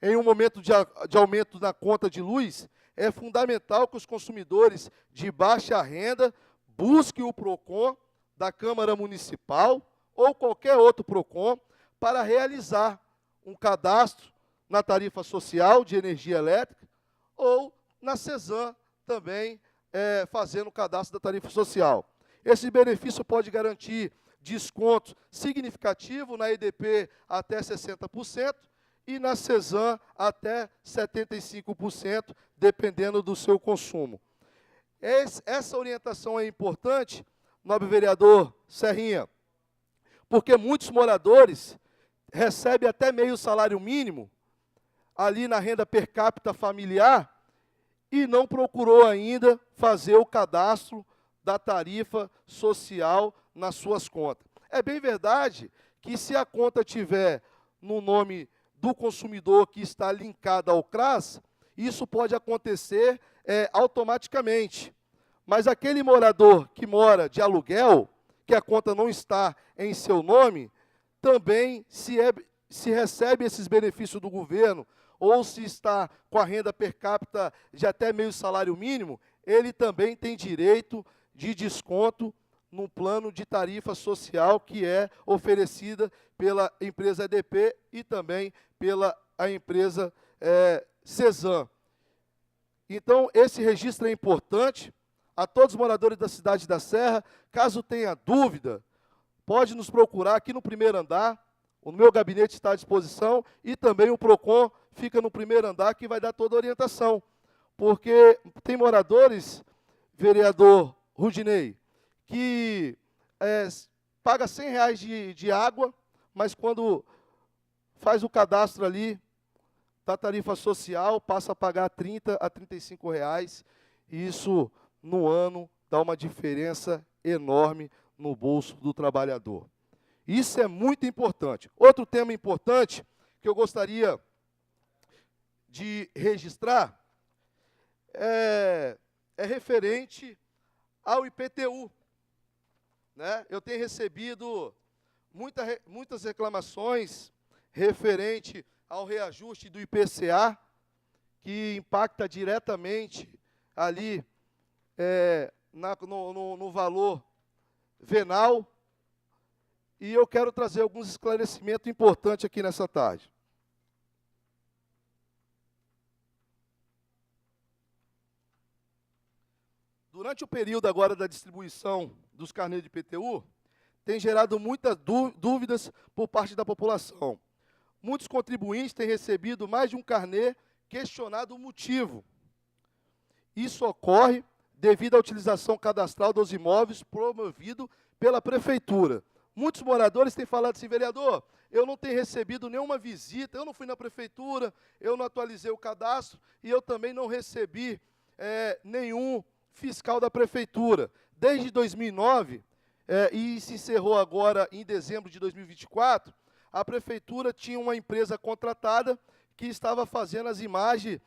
Em um momento de aumento na conta de luz, é fundamental que os consumidores de baixa renda busquem o PROCON da Câmara Municipal ou qualquer outro PROCON para realizar um cadastro na tarifa social de energia elétrica ou na CESAM também fazendo o cadastro da tarifa social. Esse benefício pode garantir desconto significativo na EDP até 60% e na CESAM até 75%, dependendo do seu consumo. Essa orientação é importante, nobre vereador Serrinha, porque muitos moradores recebem até meio salário mínimo ali na renda per capita familiar e não procurou ainda fazer o cadastro da tarifa social nas suas contas. É bem verdade que se a conta tiver no nome do consumidor que está linkada ao CRAS, isso pode acontecer automaticamente. Mas aquele morador que mora de aluguel, que a conta não está em seu nome, também, se recebe esses benefícios do governo, ou se está com a renda per capita de até meio salário mínimo, ele também tem direito de desconto no plano de tarifa social que é oferecida pela empresa EDP e também pela empresa CESAM. Então, esse registro é importante. A todos os moradores da cidade da Serra, caso tenha dúvida, pode nos procurar aqui no primeiro andar, o meu gabinete está à disposição e também o PROCON fica no primeiro andar que vai dar toda a orientação. Porque tem moradores, vereador Rudinei, que paga R$100 de água, mas quando faz o cadastro ali da tarifa social, passa a pagar R$30 a R$35, e isso, no ano, dá uma diferença enorme no bolso do trabalhador. Isso é muito importante. Outro tema importante que eu gostaria de registrar é referente ao IPTU. Né? Eu tenho recebido muitas reclamações referente ao reajuste do IPCA, que impacta diretamente ali no valor venal, e eu quero trazer alguns esclarecimentos importantes aqui nessa tarde. Durante o período agora da distribuição dos carnês de IPTU, tem gerado muitas dúvidas por parte da população. Muitos contribuintes têm recebido mais de um carnê questionado o motivo. Isso ocorre devido à utilização cadastral dos imóveis promovido pela Prefeitura. Muitos moradores têm falado assim: vereador, eu não tenho recebido nenhuma visita, eu não fui na Prefeitura, eu não atualizei o cadastro e eu também não recebi nenhum fiscal da Prefeitura. Desde 2009, e se encerrou agora em dezembro de 2024, a Prefeitura tinha uma empresa contratada que estava fazendo as imagens,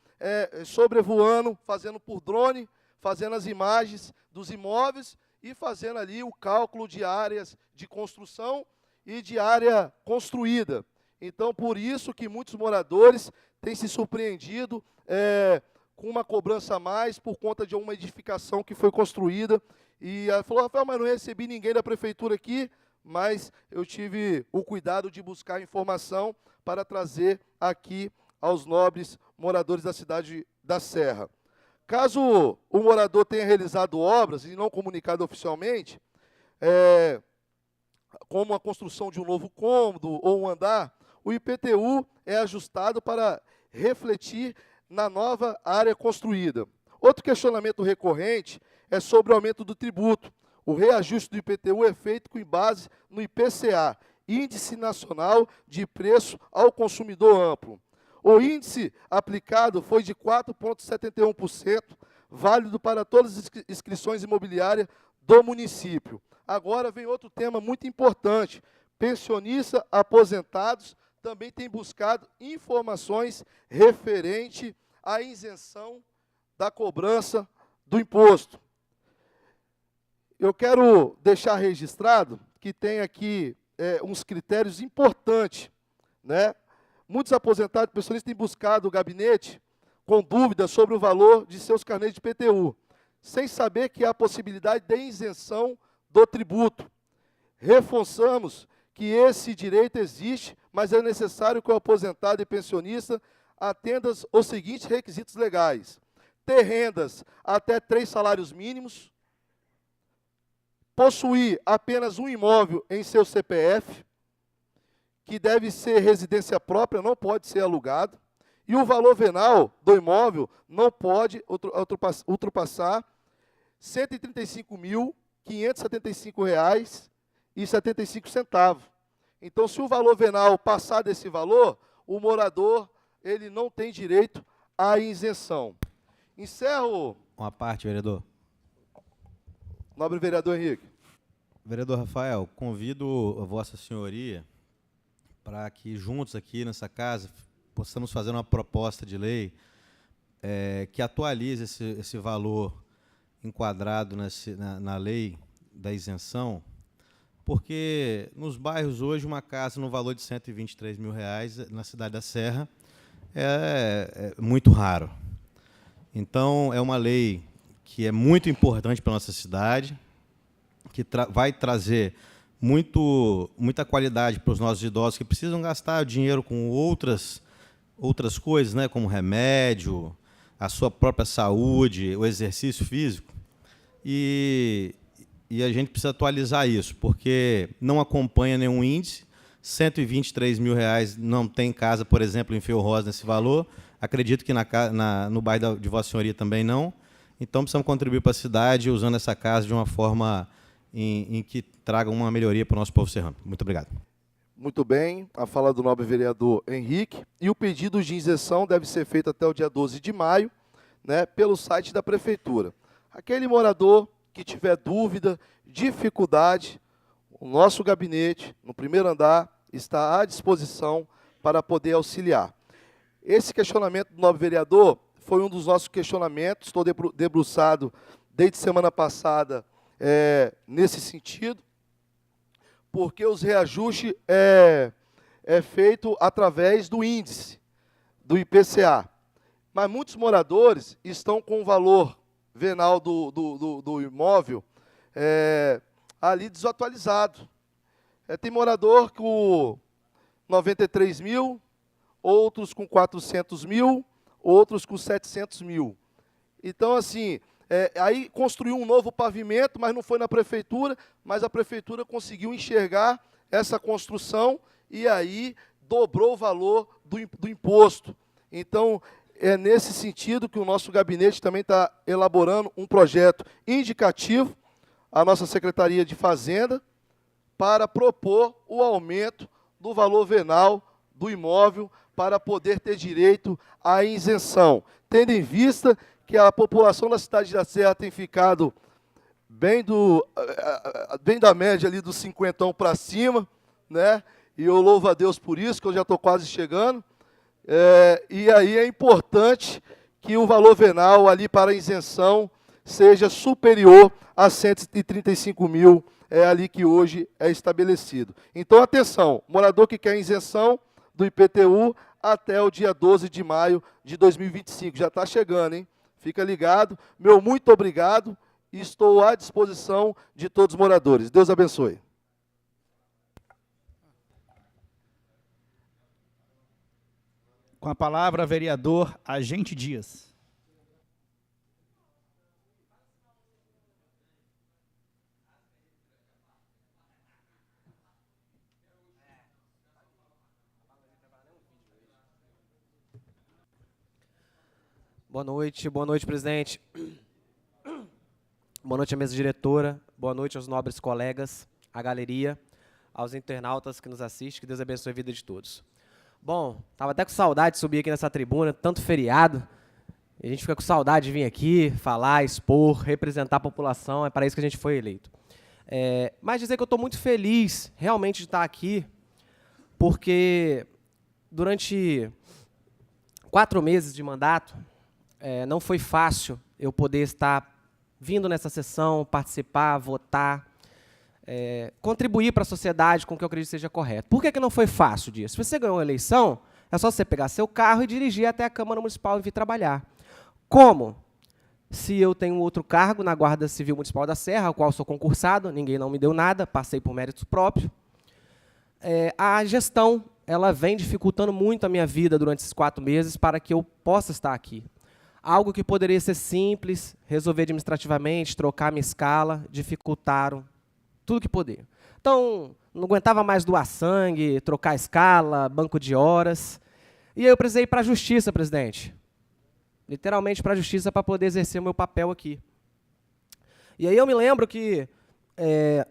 sobrevoando, fazendo por drone, fazendo as imagens dos imóveis e fazendo ali o cálculo de áreas de construção e de área construída. Então, por isso que muitos moradores têm se surpreendido com uma cobrança a mais por conta de uma edificação que foi construída. E ela falou: Rafael, mas não recebi ninguém da Prefeitura aqui, mas eu tive o cuidado de buscar informação para trazer aqui aos nobres moradores da cidade da Serra. Caso o morador tenha realizado obras e não comunicado oficialmente, como a construção de um novo cômodo ou um andar, o IPTU é ajustado para refletir na nova área construída. Outro questionamento recorrente é sobre o aumento do tributo. O reajuste do IPTU é feito com base no IPCA, Índice Nacional de Preço ao Consumidor Amplo. O índice aplicado foi de 4,71%, válido para todas as inscrições imobiliárias do município. Agora vem outro tema muito importante: pensionistas, aposentados, também tem buscado informações referente à isenção da cobrança do imposto. Eu quero deixar registrado que tem aqui uns critérios importantes, né? Muitos aposentados e pensionistas têm buscado o gabinete com dúvidas sobre o valor de seus carnês de IPTU, sem saber que há a possibilidade de isenção do tributo. Reforçamos que esse direito existe, mas é necessário que o aposentado e pensionista atenda os seguintes requisitos legais: ter rendas até 3 salários mínimos, possuir apenas um imóvel em seu CPF, que deve ser residência própria, não pode ser alugado, e o valor venal do imóvel não pode ultrapassar R$ 135.575,75. Então, se o valor venal passar desse valor, o morador ele não tem direito à isenção. Encerro. Uma parte, vereador. Nobre vereador Henrique. Vereador Rafael, convido a Vossa Senhoria para que juntos aqui nessa casa possamos fazer uma proposta de lei que atualize esse valor enquadrado na lei da isenção, porque nos bairros hoje uma casa no valor de R$ 123 mil na cidade da Serra é muito raro. Então, é uma lei que é muito importante para a nossa cidade, que vai trazer muita qualidade para os nossos idosos que precisam gastar dinheiro com outras coisas, né, como remédio, a sua própria saúde, o exercício físico. E a gente precisa atualizar isso, porque não acompanha nenhum índice. R$ 123 mil não tem casa, por exemplo, em Fio Rosa nesse valor. Acredito que no bairro de Vossa Senhoria também não. Então, precisamos contribuir para a cidade usando essa casa de uma forma em que traga uma melhoria para o nosso povo serrano. Muito obrigado. Muito bem, a fala do nobre vereador Henrique. E o pedido de isenção deve ser feito até o dia 12 de maio, né, pelo site da Prefeitura. Aquele morador que tiver dúvida, dificuldade, o nosso gabinete, no primeiro andar, está à disposição para poder auxiliar. Esse questionamento do nobre vereador foi um dos nossos questionamentos, estou debruçado desde semana passada nesse sentido, porque os reajustes é feito através do índice, do IPCA. Mas muitos moradores estão com o valor venal do imóvel ali desatualizado. Tem morador com 93 mil, outros com 400 mil, outros com 700 mil. Então, assim, aí construiu um novo pavimento, mas não foi na prefeitura, mas a prefeitura conseguiu enxergar essa construção e aí dobrou o valor do imposto. Então, é nesse sentido que o nosso gabinete também está elaborando um projeto indicativo à nossa Secretaria de Fazenda para propor o aumento do valor venal do imóvel para poder ter direito à isenção, tendo em vista que a população da cidade da Serra tem ficado bem da média ali dos 50 para cima, né? E eu louvo a Deus por isso, que eu já estou quase chegando. E aí é importante que o valor venal ali para a isenção seja superior a 135 mil, ali que hoje é estabelecido. Então, atenção, morador que quer isenção do IPTU até o dia 12 de maio de 2025. Já está chegando, hein? Fica ligado. Meu muito obrigado e estou à disposição de todos os moradores. Deus abençoe. Com a palavra, vereador Agente Dias. Boa noite, presidente. Boa noite à mesa diretora, boa noite aos nobres colegas, à galeria, aos internautas que nos assistem, que Deus abençoe a vida de todos. Bom, estava até com saudade de subir aqui nessa tribuna, tanto feriado, e a gente fica com saudade de vir aqui, falar, expor, representar a população, é para isso que a gente foi eleito. Mas dizer que eu estou muito feliz, realmente, de estar aqui, porque durante 4 meses de mandato, não foi fácil eu poder estar vindo nessa sessão, participar, votar, contribuir para a sociedade com o que eu acredito seja correto. Por que não foi fácil disso? Se você ganhou a eleição, é só você pegar seu carro e dirigir até a Câmara Municipal e vir trabalhar. Como? Se eu tenho outro cargo na Guarda Civil Municipal da Serra, ao qual sou concursado, ninguém não me deu nada, passei por méritos próprios, a gestão ela vem dificultando muito a minha vida durante esses 4 meses para que eu possa estar aqui. Algo que poderia ser simples, resolver administrativamente, trocar minha escala, dificultaram tudo que poder. Então, não aguentava mais doar sangue, trocar escala, banco de horas. E aí eu precisei ir para a justiça, presidente. Literalmente para a justiça para poder exercer o meu papel aqui. E aí eu me lembro que,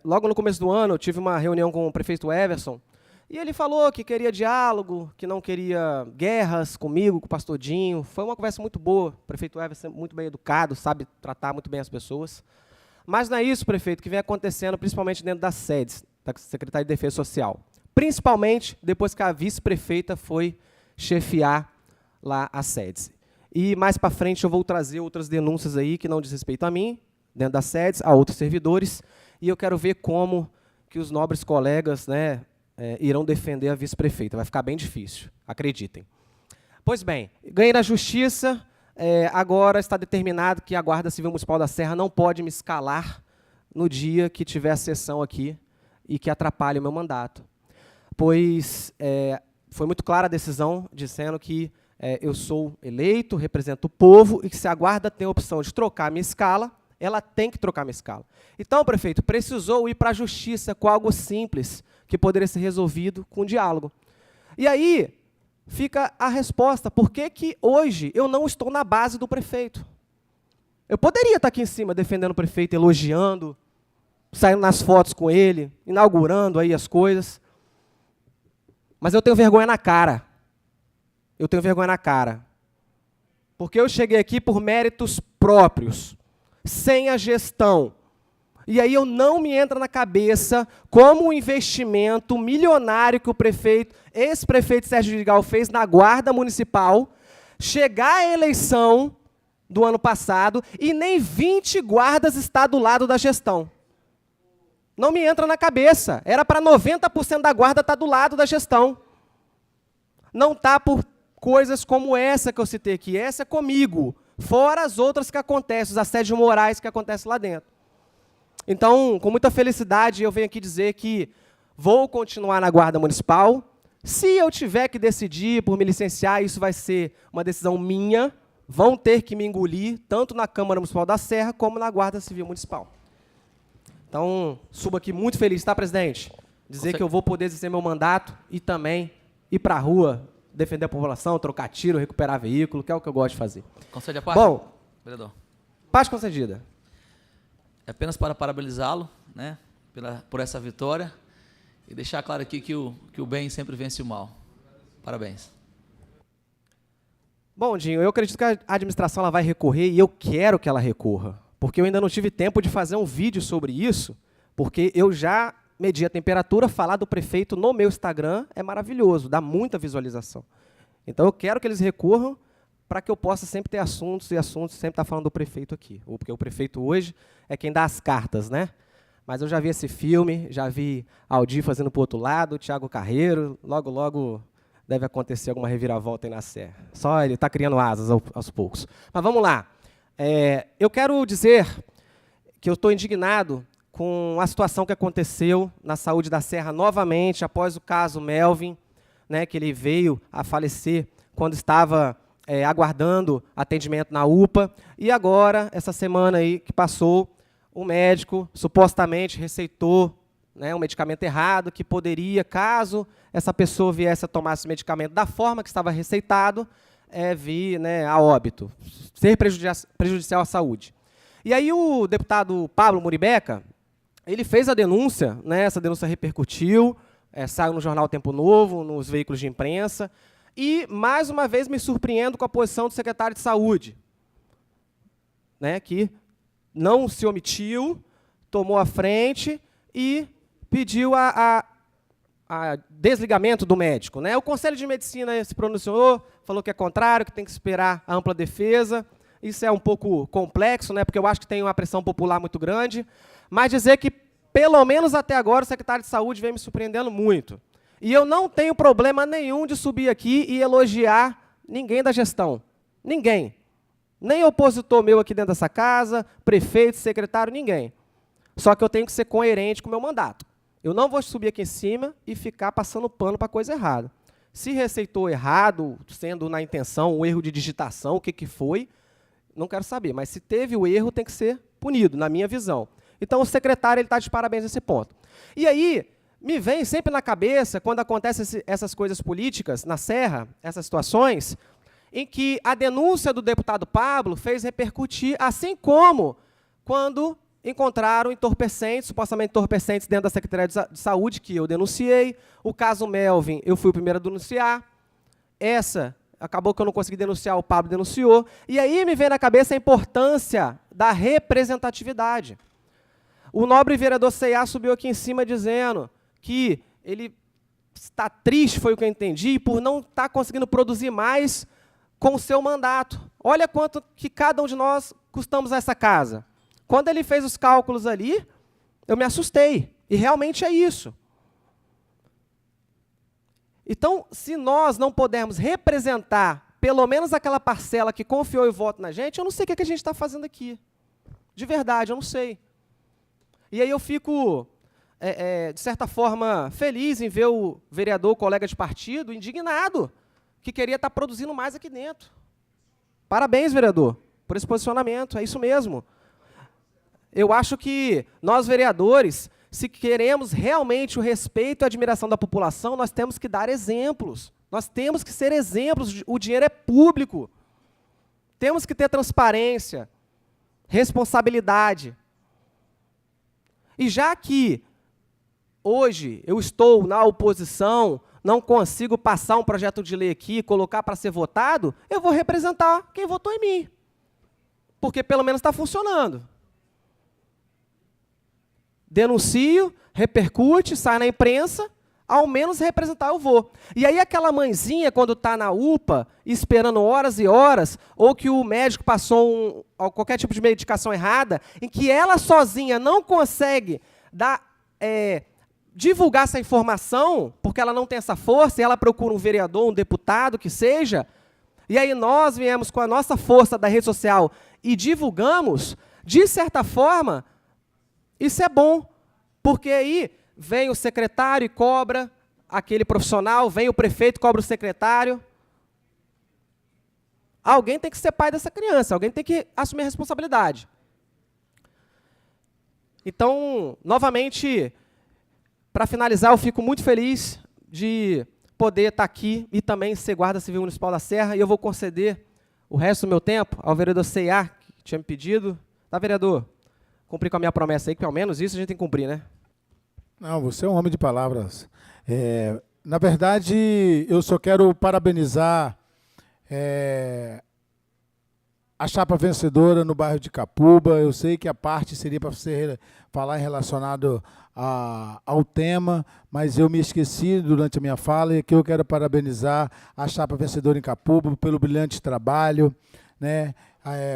logo no começo do ano, eu tive uma reunião com o prefeito Everson, e ele falou que queria diálogo, que não queria guerras comigo, com o pastor Dinho. Foi uma conversa muito boa. O prefeito Everson é muito bem educado, sabe tratar muito bem as pessoas. Mas não é isso, prefeito, que vem acontecendo, principalmente dentro das sedes da Secretaria de Defesa Social. Principalmente depois que a vice-prefeita foi chefiar lá as sedes. E mais para frente eu vou trazer outras denúncias aí que não diz respeito a mim, dentro das sedes, a outros servidores, e eu quero ver como que os nobres colegas, né, irão defender a vice-prefeita. Vai ficar bem difícil, acreditem. Pois bem, ganhei na justiça, agora está determinado que a Guarda Civil Municipal da Serra não pode me escalar no dia que tiver a sessão aqui e que atrapalhe o meu mandato. Pois foi muito clara a decisão, dizendo que eu sou eleito, represento o povo, e que se a Guarda tem a opção de trocar a minha escala, ela tem que trocar a minha escala. Então, prefeito, precisou ir para a justiça com algo simples, que poderia ser resolvido com diálogo. E aí fica a resposta, por que que hoje eu não estou na base do prefeito? Eu poderia estar aqui em cima defendendo o prefeito, elogiando, saindo nas fotos com ele, inaugurando aí as coisas, mas eu tenho vergonha na cara. Eu tenho vergonha na cara. Porque eu cheguei aqui por méritos próprios, sem a gestão. E aí não me entra na cabeça como o investimento milionário que o ex-prefeito Sérgio Vidigal fez na Guarda Municipal, chegar à eleição do ano passado e nem 20 guardas está do lado da gestão. Não me entra na cabeça. Era para 90% da guarda estar do lado da gestão. Não está por coisas como essa que eu citei aqui. Essa é comigo, fora as outras que acontecem, os assédios morais que acontecem lá dentro. Então, com muita felicidade, eu venho aqui dizer que vou continuar na Guarda Municipal. Se eu tiver que decidir por me licenciar, isso vai ser uma decisão minha. Vão ter que me engolir, tanto na Câmara Municipal da Serra, como na Guarda Civil Municipal. Então, subo aqui muito feliz, tá, presidente? Dizer que eu vou poder exercer meu mandato e também ir para a rua, defender a população, trocar tiro, recuperar veículo, que é o que eu gosto de fazer. Concede a parte? Bom, vereador. Parte concedida. É apenas para parabenizá-lo, né, por essa vitória e deixar claro aqui que o bem sempre vence o mal. Parabéns. Bom, Dinho, eu acredito que a administração ela vai recorrer e eu quero que ela recorra, porque eu ainda não tive tempo de fazer um vídeo sobre isso, porque eu já medi a temperatura, falar do prefeito no meu Instagram é maravilhoso, dá muita visualização. Então eu quero que eles recorram para que eu possa sempre ter assuntos e assuntos, sempre estar falando do prefeito aqui. Porque o prefeito hoje é quem dá as cartas, né? Mas eu já vi esse filme, já vi Aldir fazendo para o outro lado, Thiago Carreiro, logo, logo deve acontecer alguma reviravolta aí na Serra. Só ele está criando asas aos poucos. Mas vamos lá. Eu quero dizer que eu estou indignado com a situação que aconteceu na saúde da Serra novamente, após o caso Melvin, né, que ele veio a falecer quando estava aguardando atendimento na UPA, e agora, essa semana aí que passou, o médico supostamente receitou, né, um medicamento errado, que poderia, caso essa pessoa viesse a tomar esse medicamento da forma que estava receitado, vir, né, a óbito, ser prejudicial à saúde. E aí o deputado Pablo Muribeca, ele fez a denúncia, né, essa denúncia repercutiu, saiu no jornal Tempo Novo, nos veículos de imprensa, e, mais uma vez, me surpreendo com a posição do secretário de Saúde, né, que não se omitiu, tomou a frente e pediu a desligamento do médico, né? O Conselho de Medicina se pronunciou, falou que é contrário, que tem que esperar a ampla defesa. Isso é um pouco complexo, né? Porque eu acho que tem uma pressão popular muito grande. Mas dizer que, pelo menos até agora, o secretário de Saúde vem me surpreendendo muito. E eu não tenho problema nenhum de subir aqui e elogiar ninguém da gestão. Ninguém. Nem opositor meu aqui dentro dessa casa, prefeito, secretário, ninguém. Só que eu tenho que ser coerente com o meu mandato. Eu não vou subir aqui em cima e ficar passando pano para coisa errada. Se receitou errado, sendo na intenção um erro de digitação, o que foi, não quero saber. Mas se teve o erro, tem que ser punido, na minha visão. Então, o secretário está de parabéns nesse ponto. E aí, me vem sempre na cabeça, quando acontecem essas coisas políticas na Serra, essas situações, em que a denúncia do deputado Pablo fez repercutir, assim como quando encontraram entorpecentes, supostamente entorpecentes, dentro da Secretaria de Saúde, que eu denunciei. O caso Melvin, eu fui o primeiro a denunciar. Essa, acabou que eu não consegui denunciar, o Pablo denunciou. E aí me vem na cabeça a importância da representatividade. O nobre vereador C.A. subiu aqui em cima dizendo que ele está triste, foi o que eu entendi, por não estar conseguindo produzir mais com o seu mandato. Olha quanto que cada um de nós custamos a essa casa. Quando ele fez os cálculos ali, eu me assustei. E realmente é isso. Então, se nós não pudermos representar pelo menos aquela parcela que confiou e vota na gente, eu não sei o que a gente está fazendo aqui. De verdade, eu não sei. E aí eu fico, de certa forma, feliz em ver o vereador, colega de partido, indignado, que queria estar produzindo mais aqui dentro. Parabéns, vereador, por esse posicionamento, é isso mesmo. Eu acho que nós, vereadores, se queremos realmente o respeito e a admiração da população, nós temos que dar exemplos. Nós temos que ser exemplos, o dinheiro é público. Temos que ter transparência, responsabilidade. E já que hoje eu estou na oposição, não consigo passar um projeto de lei aqui, colocar para ser votado, eu vou representar quem votou em mim. Porque pelo menos está funcionando. Denuncio, repercute, sai na imprensa, ao menos representar eu vou. E aí aquela mãezinha, quando está na UPA, esperando horas e horas, ou que o médico passou qualquer tipo de medicação errada, em que ela sozinha não consegue divulgar essa informação, porque ela não tem essa força, e ela procura um vereador, um deputado, que seja, e aí nós viemos com a nossa força da rede social e divulgamos, de certa forma, isso é bom, porque aí vem o secretário e cobra aquele profissional, vem o prefeito e cobra o secretário. Alguém tem que ser pai dessa criança, alguém tem que assumir a responsabilidade. Então, novamente, para finalizar, eu fico muito feliz de poder estar aqui e também ser guarda civil municipal da Serra, e eu vou conceder o resto do meu tempo ao vereador C.A., que tinha me pedido. Tá, vereador? Cumprir com a minha promessa aí, que pelo menos isso a gente tem que cumprir, né? Não, você é um homem de palavras. Na verdade, eu só quero parabenizar a chapa vencedora no bairro de Capuba. Eu sei que a parte seria para você falar relacionado ao tema, mas eu me esqueci durante a minha fala, e aqui eu quero parabenizar a chapa vencedora em Capuba pelo brilhante trabalho, né?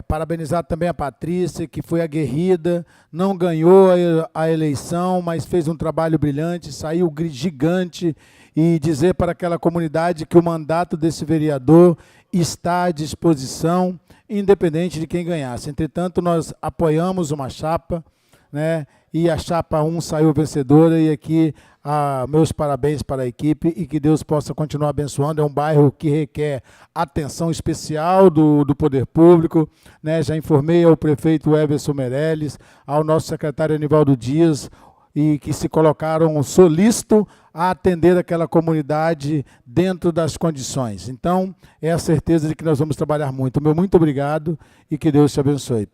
Parabenizar também a Patrícia, que foi aguerrida, não ganhou a eleição, mas fez um trabalho brilhante, saiu gigante, e dizer para aquela comunidade que o mandato desse vereador está à disposição, independente de quem ganhasse. Entretanto, nós apoiamos uma chapa, né, e a chapa 1 saiu vencedora, e aqui meus parabéns para a equipe, e que Deus possa continuar abençoando. É um bairro que requer atenção especial do poder público, né? Já informei ao prefeito Everson Meirelles, ao nosso secretário Anivaldo Dias, e que se colocaram solícito a atender aquela comunidade dentro das condições. Então, é a certeza de que nós vamos trabalhar muito. Meu muito obrigado, e que Deus te abençoe.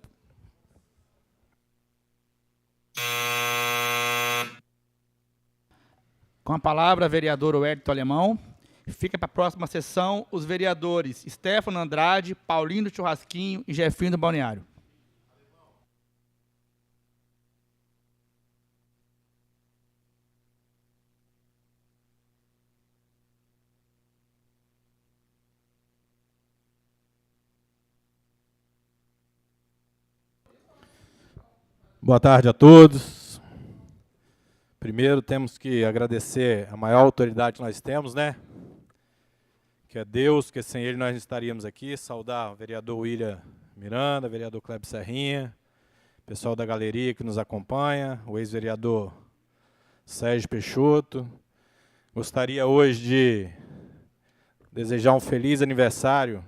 Com a palavra, vereador Wellington Alemão. Fica para a próxima sessão os vereadores Stefano Andrade, Paulinho do Churrasquinho e Jefinho do Balneário. Boa tarde a todos. Primeiro temos que agradecer a maior autoridade que nós temos, né? Que é Deus, que sem Ele nós não estaríamos aqui. Saudar o vereador William Miranda, vereador Kleber Serrinha, pessoal da galeria que nos acompanha, o ex-vereador Sérgio Peixoto. Gostaria hoje de desejar um feliz aniversário,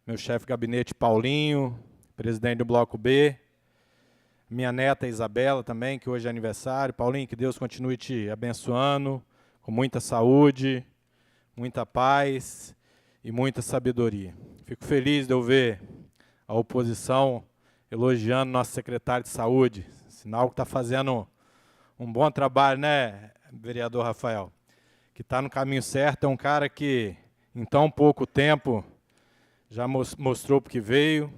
meu chefe de gabinete Paulinho, presidente do Bloco B, minha neta Isabela também, que hoje é aniversário. Paulinho, que Deus continue te abençoando, com muita saúde, muita paz e muita sabedoria. Fico feliz de eu ver a oposição elogiando nosso secretário de saúde, sinal que está fazendo um bom trabalho, né, vereador Rafael? Que está no caminho certo, é um cara que em tão pouco tempo já mostrou porque veio.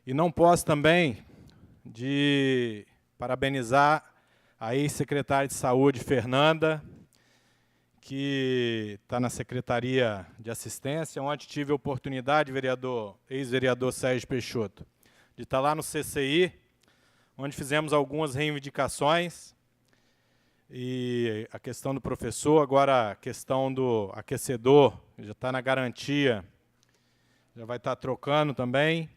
E não posso também de parabenizar a ex-secretária de Saúde, Fernanda, que está na Secretaria de Assistência, onde tive a oportunidade, ex-vereador Sérgio Peixoto, de estar lá no CCI, onde fizemos algumas reivindicações, e a questão do professor, agora a questão do aquecedor, já está na garantia, já vai estar trocando também.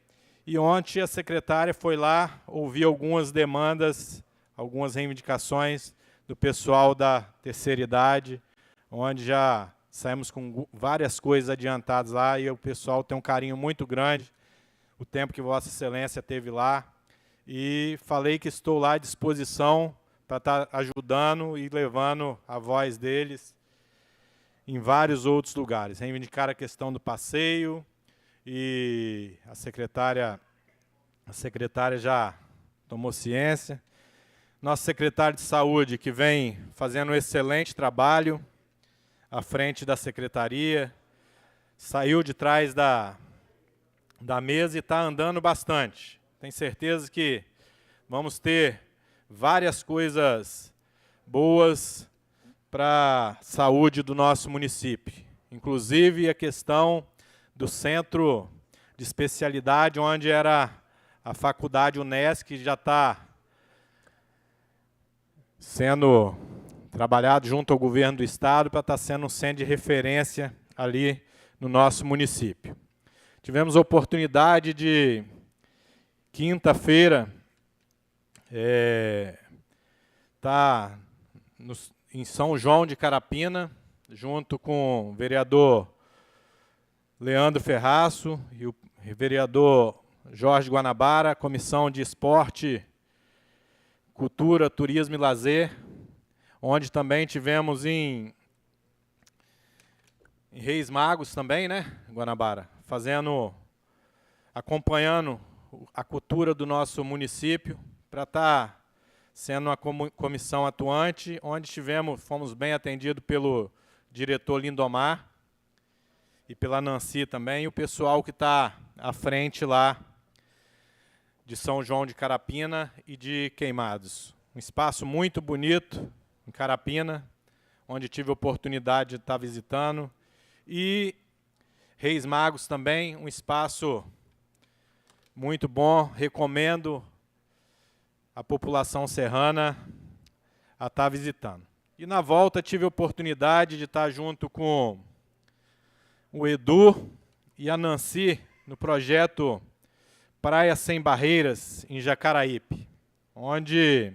E ontem a secretária foi lá ouvir algumas demandas, algumas reivindicações do pessoal da terceira idade, onde já saímos com várias coisas adiantadas lá e o pessoal tem um carinho muito grande, o tempo que Vossa Excelência esteve lá. E falei que estou lá à disposição para estar ajudando e levando a voz deles em vários outros lugares. Reivindicar a questão do passeio, e a secretária já tomou ciência. Nosso secretário de Saúde, que vem fazendo um excelente trabalho à frente da secretaria, saiu de trás da mesa e está andando bastante. Tenho certeza que vamos ter várias coisas boas para a saúde do nosso município, inclusive a questão do centro de especialidade, onde era a faculdade Unesc, que já está sendo trabalhado junto ao governo do estado para estar sendo um centro de referência ali no nosso município. Tivemos a oportunidade de, quinta-feira, estar em São João de Carapina, junto com o vereador Leandro Ferraço e o vereador Jorge Guanabara, Comissão de Esporte, Cultura, Turismo e Lazer, onde também tivemos em Reis Magos também, né, Guanabara, acompanhando a cultura do nosso município, para estar sendo uma comissão atuante, onde fomos bem atendidos pelo diretor Lindomar, e pela Nancy também, e o pessoal que está à frente lá de São João de Carapina e de Queimados. Um espaço muito bonito em Carapina, onde tive a oportunidade de estar visitando. E Reis Magos também, um espaço muito bom, recomendo a população serrana a estar visitando. E na volta tive a oportunidade de estar junto com o Edu e a Nancy no projeto Praia Sem Barreiras, em Jacaraípe, onde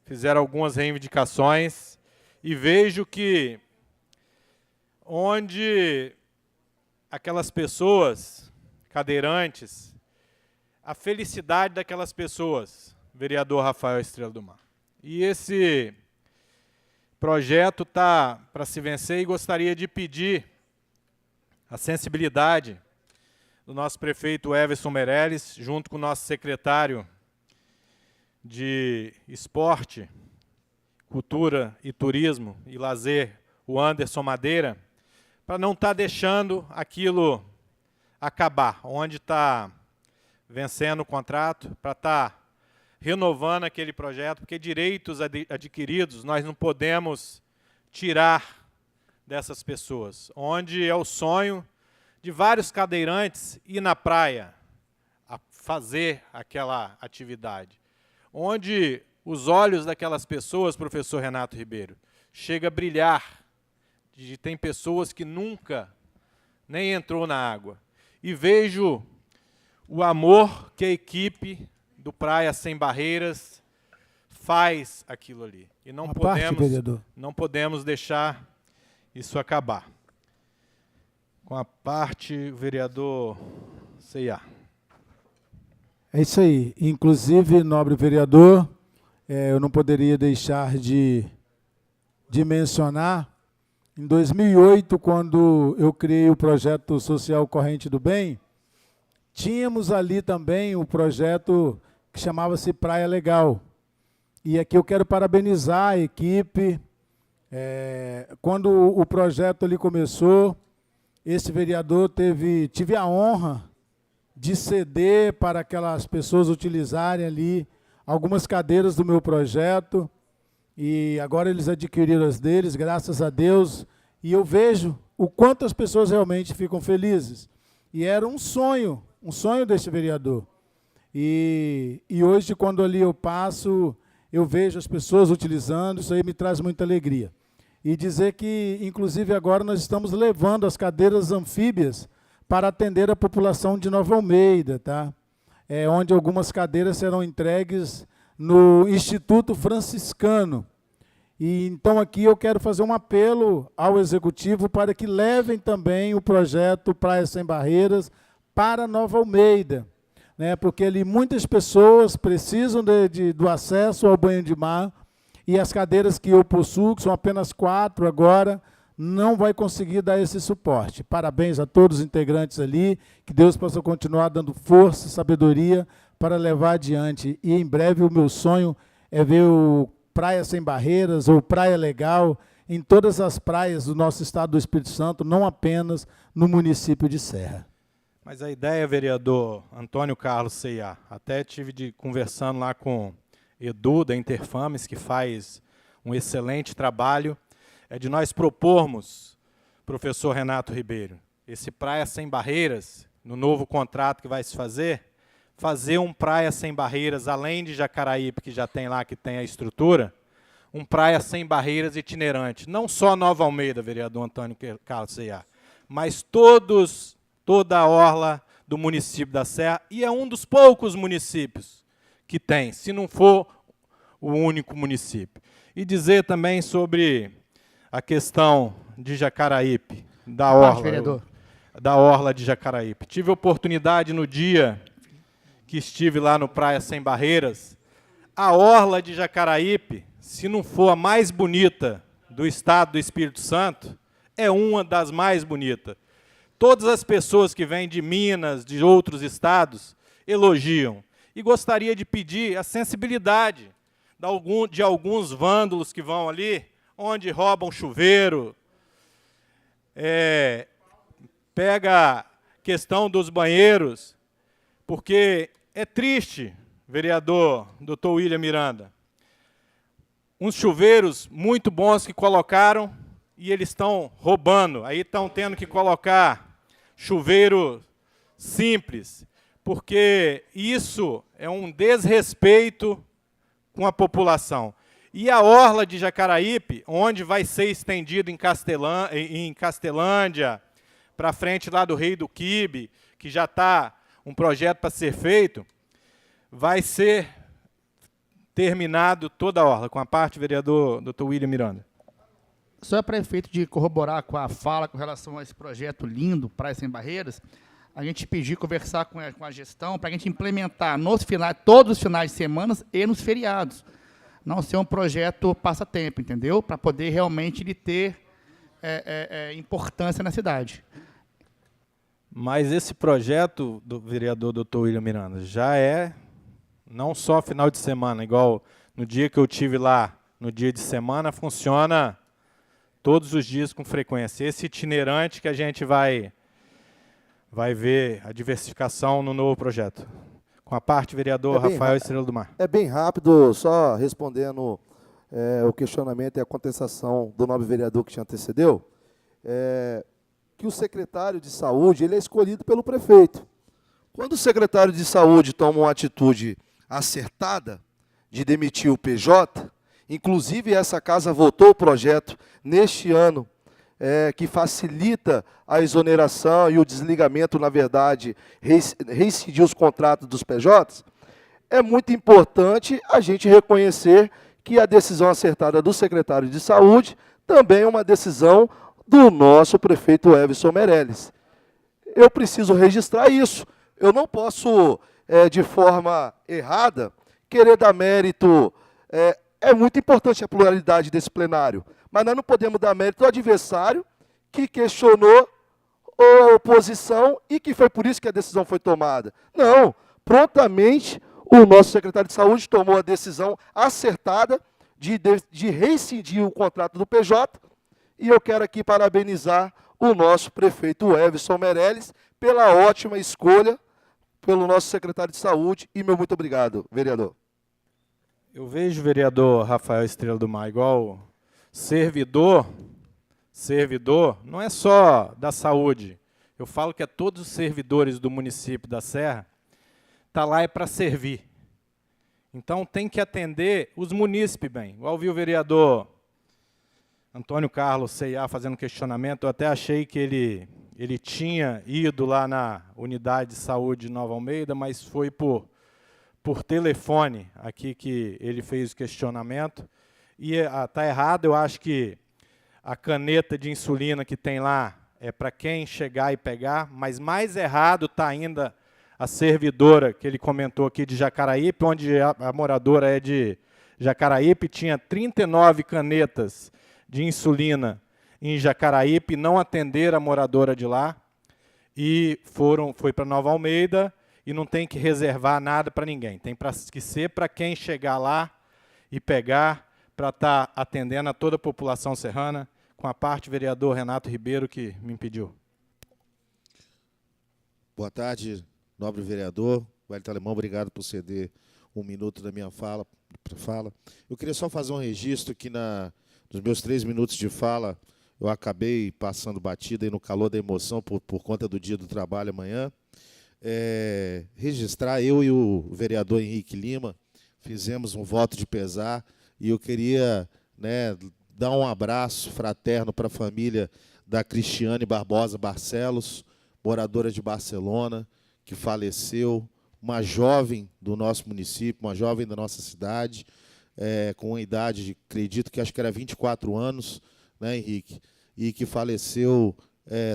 fizeram algumas reivindicações, e vejo que onde aquelas pessoas cadeirantes, a felicidade daquelas pessoas, vereador Rafael Estrela do Mar. E esse projeto está para se vencer, e gostaria de pedir a sensibilidade do nosso prefeito Everson Meirelles, junto com o nosso secretário de Esporte, Cultura e Turismo e Lazer, o Anderson Madeira, para não estar deixando aquilo acabar, onde está vencendo o contrato, para estar renovando aquele projeto, porque direitos adquiridos nós não podemos tirar dessas pessoas, onde é o sonho de vários cadeirantes ir na praia a fazer aquela atividade, onde os olhos daquelas pessoas, professor Renato Ribeiro, chega a brilhar. Tem pessoas que nunca nem entrou na água. E vejo o amor que a equipe do Praia Sem Barreiras faz aquilo ali. E não podemos deixar isso acabar. Com a parte, vereador C&A. É isso aí. Inclusive, nobre vereador, eu não poderia deixar de mencionar, em 2008, quando eu criei o projeto social Corrente do Bem, tínhamos ali também o projeto que chamava-se Praia Legal. E aqui eu quero parabenizar a equipe. Quando o projeto ali começou, esse vereador tive a honra de ceder para aquelas pessoas utilizarem ali algumas cadeiras do meu projeto, e agora eles adquiriram as deles, graças a Deus, e eu vejo o quanto as pessoas realmente ficam felizes. E era um sonho desse vereador. E hoje, quando ali eu passo, eu vejo as pessoas utilizando, isso aí me traz muita alegria. E dizer que, inclusive, agora nós estamos levando as cadeiras anfíbias para atender a população de Nova Almeida, tá? Onde algumas cadeiras serão entregues no Instituto Franciscano. E então aqui eu quero fazer um apelo ao Executivo para que levem também o projeto Praia Sem Barreiras para Nova Almeida, né? Porque ali muitas pessoas precisam do acesso ao banho de mar, e as cadeiras que eu possuo, que são apenas 4 agora, não vai conseguir dar esse suporte. Parabéns a todos os integrantes ali, que Deus possa continuar dando força e sabedoria para levar adiante. E em breve o meu sonho é ver o Praia Sem Barreiras ou Praia Legal em todas as praias do nosso estado do Espírito Santo, não apenas no município de Serra. Mas a ideia, vereador Antônio Carlos C&A, até tive conversando lá com Edu, da Interfames, que faz um excelente trabalho, é de nós propormos, professor Renato Ribeiro, esse Praia Sem Barreiras, no novo contrato que vai se fazer um Praia Sem Barreiras, além de Jacaraípe, que já tem lá, que tem a estrutura, um Praia Sem Barreiras itinerante. Não só Nova Almeida, vereador Antônio Carlos C&A, mas toda a orla do município da Serra, e é um dos poucos municípios que tem, se não for o único município. E dizer também sobre a questão de Jacaraípe, da orla de Jacaraípe. Tive a oportunidade no dia que estive lá no Praia Sem Barreiras, a orla de Jacaraípe, se não for a mais bonita do estado do Espírito Santo, é uma das mais bonitas. Todas as pessoas que vêm de Minas, de outros estados, elogiam. E gostaria de pedir a sensibilidade de alguns vândalos que vão ali, onde roubam chuveiro, pega a questão dos banheiros, porque é triste, vereador Dr. William Miranda, uns chuveiros muito bons que colocaram e eles estão roubando, aí estão tendo que colocar chuveiro simples, porque isso é um desrespeito com a população. E a orla de Jacaraípe, onde vai ser estendido em Castelândia, para frente lá do Rei do Quibe, que já está um projeto para ser feito, vai ser terminado toda a orla, com a parte, vereador Dr. William Miranda. Só para efeito de corroborar com a fala com relação a esse projeto lindo, Praia Sem Barreiras, a gente pediu conversar com a gestão para a gente implementar todos os finais de semana e nos feriados. Não ser um projeto passatempo, entendeu? Para poder realmente ele ter importância na cidade. Mas esse projeto do vereador Dr. William Miranda já é não só final de semana, igual no dia que eu tive lá, no dia de semana, funciona todos os dias com frequência. Esse itinerante que a gente vai ver a diversificação no novo projeto. Com a parte, vereador Rafael Estrela do Mar. É bem rápido, só respondendo o questionamento e a contestação do nobre vereador que te antecedeu, que o secretário de saúde ele é escolhido pelo prefeito. Quando o secretário de saúde toma uma atitude acertada, de demitir o PJ. Inclusive, essa casa votou o projeto neste ano, que facilita a exoneração e o desligamento, na verdade, reincidir os contratos dos PJs. É muito importante a gente reconhecer que a decisão acertada do secretário de Saúde também é uma decisão do nosso prefeito Everson Meirelles. Eu preciso registrar isso. Eu não posso, de forma errada, querer dar mérito. É muito importante a pluralidade desse plenário, mas nós não podemos dar mérito ao adversário que questionou a oposição e que foi por isso que a decisão foi tomada. Não, prontamente o nosso secretário de Saúde tomou a decisão acertada de rescindir o contrato do PJ, e eu quero aqui parabenizar o nosso prefeito Everson Meirelles pela ótima escolha pelo nosso secretário de Saúde, e meu muito obrigado, vereador. Eu vejo, vereador Rafael Estrela do Mar, igual servidor não é só da saúde. Eu falo que todos os servidores do município da Serra tá lá para servir. Então tem que atender os munícipes bem. Igual vi o vereador Antônio Carlos C.A. fazendo questionamento, eu até achei que ele tinha ido lá na unidade de saúde de Nova Almeida, mas foi por telefone aqui que ele fez o questionamento. E está errado, eu acho que a caneta de insulina que tem lá é para quem chegar e pegar, mas mais errado está ainda a servidora que ele comentou aqui de Jacaraípe, onde a moradora é de Jacaraípe, tinha 39 canetas de insulina em Jacaraípe, não atenderam a moradora de lá, e foi para Nova Almeida, e não tem que reservar nada para ninguém. Tem que ser para quem chegar lá e pegar, para estar atendendo a toda a população serrana, com a parte vereador Renato Ribeiro, que me impediu. Boa tarde, nobre vereador. Wellington Alemão, obrigado por ceder um minuto da minha fala. Eu queria só fazer um registro que nos meus 3 minutos de fala, eu acabei passando batida aí no calor da emoção por conta do dia do trabalho amanhã. Registrar, eu e o vereador Henrique Lima fizemos um voto de pesar, e eu queria, dar um abraço fraterno para a família da Cristiane Barbosa Barcelos, moradora de Barcelona, que faleceu, uma jovem do nosso município, uma jovem da nossa cidade, com uma idade, acredito que acho que era 24 anos, né, Henrique? E que faleceu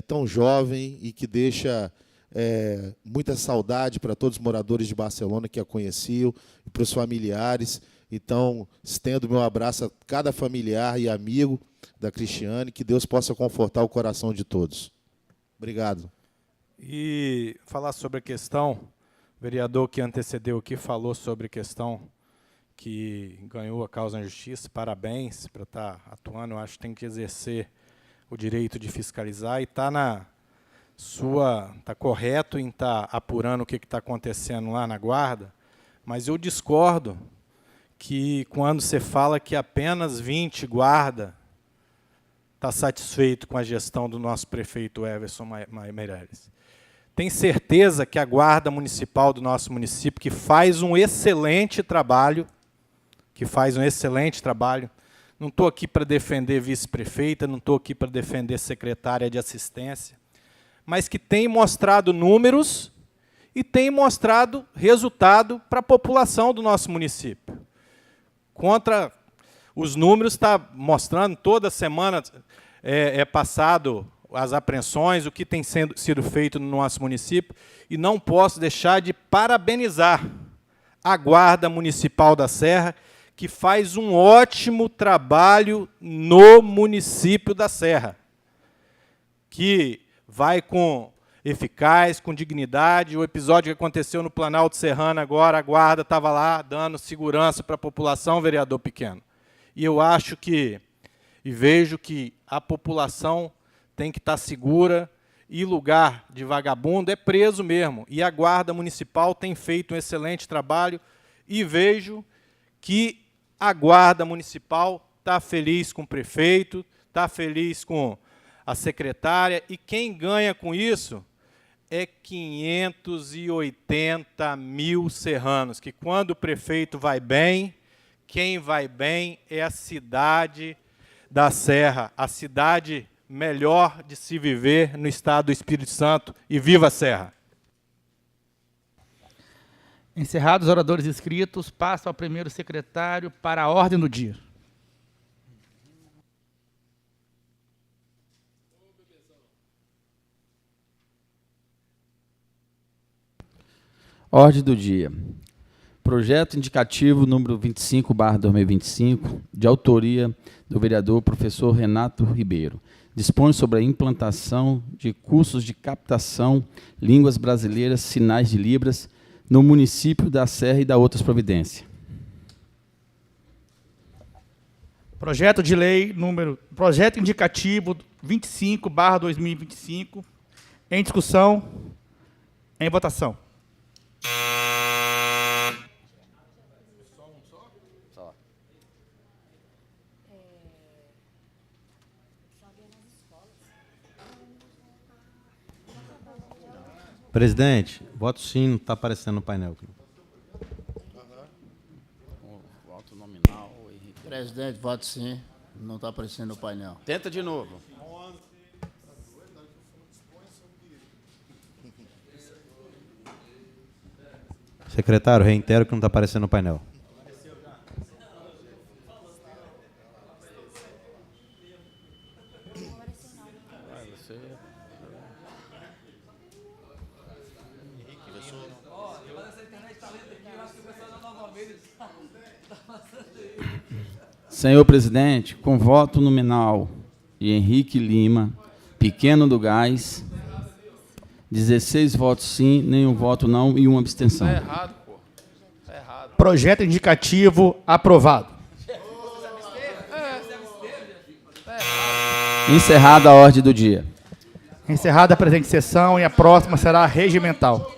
tão jovem e que deixa muita saudade para todos os moradores de Barcelona que a conheciam e para os familiares. Então, estendo meu abraço a cada familiar e amigo da Cristiane, que Deus possa confortar o coração de todos. Obrigado. E falar sobre a questão, o vereador que antecedeu aqui falou sobre a questão que ganhou a causa na justiça, parabéns para estar atuando, eu acho que tem que exercer o direito de fiscalizar e está correto em estar apurando o que está acontecendo lá na guarda, mas eu discordo que quando você fala que apenas 20 guarda está satisfeito com a gestão do nosso prefeito Everson Meirelles. Tem certeza que a guarda municipal do nosso município, que faz um excelente trabalho, não estou aqui para defender vice-prefeita, não estou aqui para defender secretária de assistência, mas que tem mostrado números e tem mostrado resultado para a população do nosso município. Contra os números, está mostrando, toda semana passado as apreensões, o que tem sido feito no nosso município, e não posso deixar de parabenizar a Guarda Municipal da Serra, que faz um ótimo trabalho no município da Serra, que vai com eficaz, com dignidade. O episódio que aconteceu no Planalto Serrano agora, a Guarda estava lá dando segurança para a população, vereador Pequeno. E eu acho que, e vejo que a população tem que estar segura, e lugar de vagabundo é preso mesmo. E a Guarda Municipal tem feito um excelente trabalho, e vejo que a Guarda Municipal está feliz com o prefeito, está feliz com a secretária, e quem ganha com isso é 580 mil serranos, que quando o prefeito vai bem, quem vai bem é a cidade da Serra, a cidade melhor de se viver no estado do Espírito Santo. E viva a Serra! Encerrados os oradores inscritos, passo ao primeiro secretário para a ordem do dia. Ordem do dia. Projeto indicativo número 25/2025, de autoria do vereador professor Renato Ribeiro. Dispõe sobre a implantação de cursos de captação, línguas brasileiras, sinais de Libras, no município da Serra e da outras providências. Projeto de lei projeto indicativo 25/2025, em discussão, em votação. Presidente, voto sim, não está aparecendo no painel. Voto nominal. Presidente, voto sim, não está aparecendo no painel. Tenta de novo. Secretário, reitero que não está aparecendo no painel. Senhor presidente, com voto nominal de Henrique Lima, Pequeno do Gás, 16 votos sim, nenhum voto não e uma abstenção. Está errado, pô. Está errado. Projeto indicativo aprovado. Encerrada a ordem do dia. Encerrada a presente sessão e a próxima será regimental.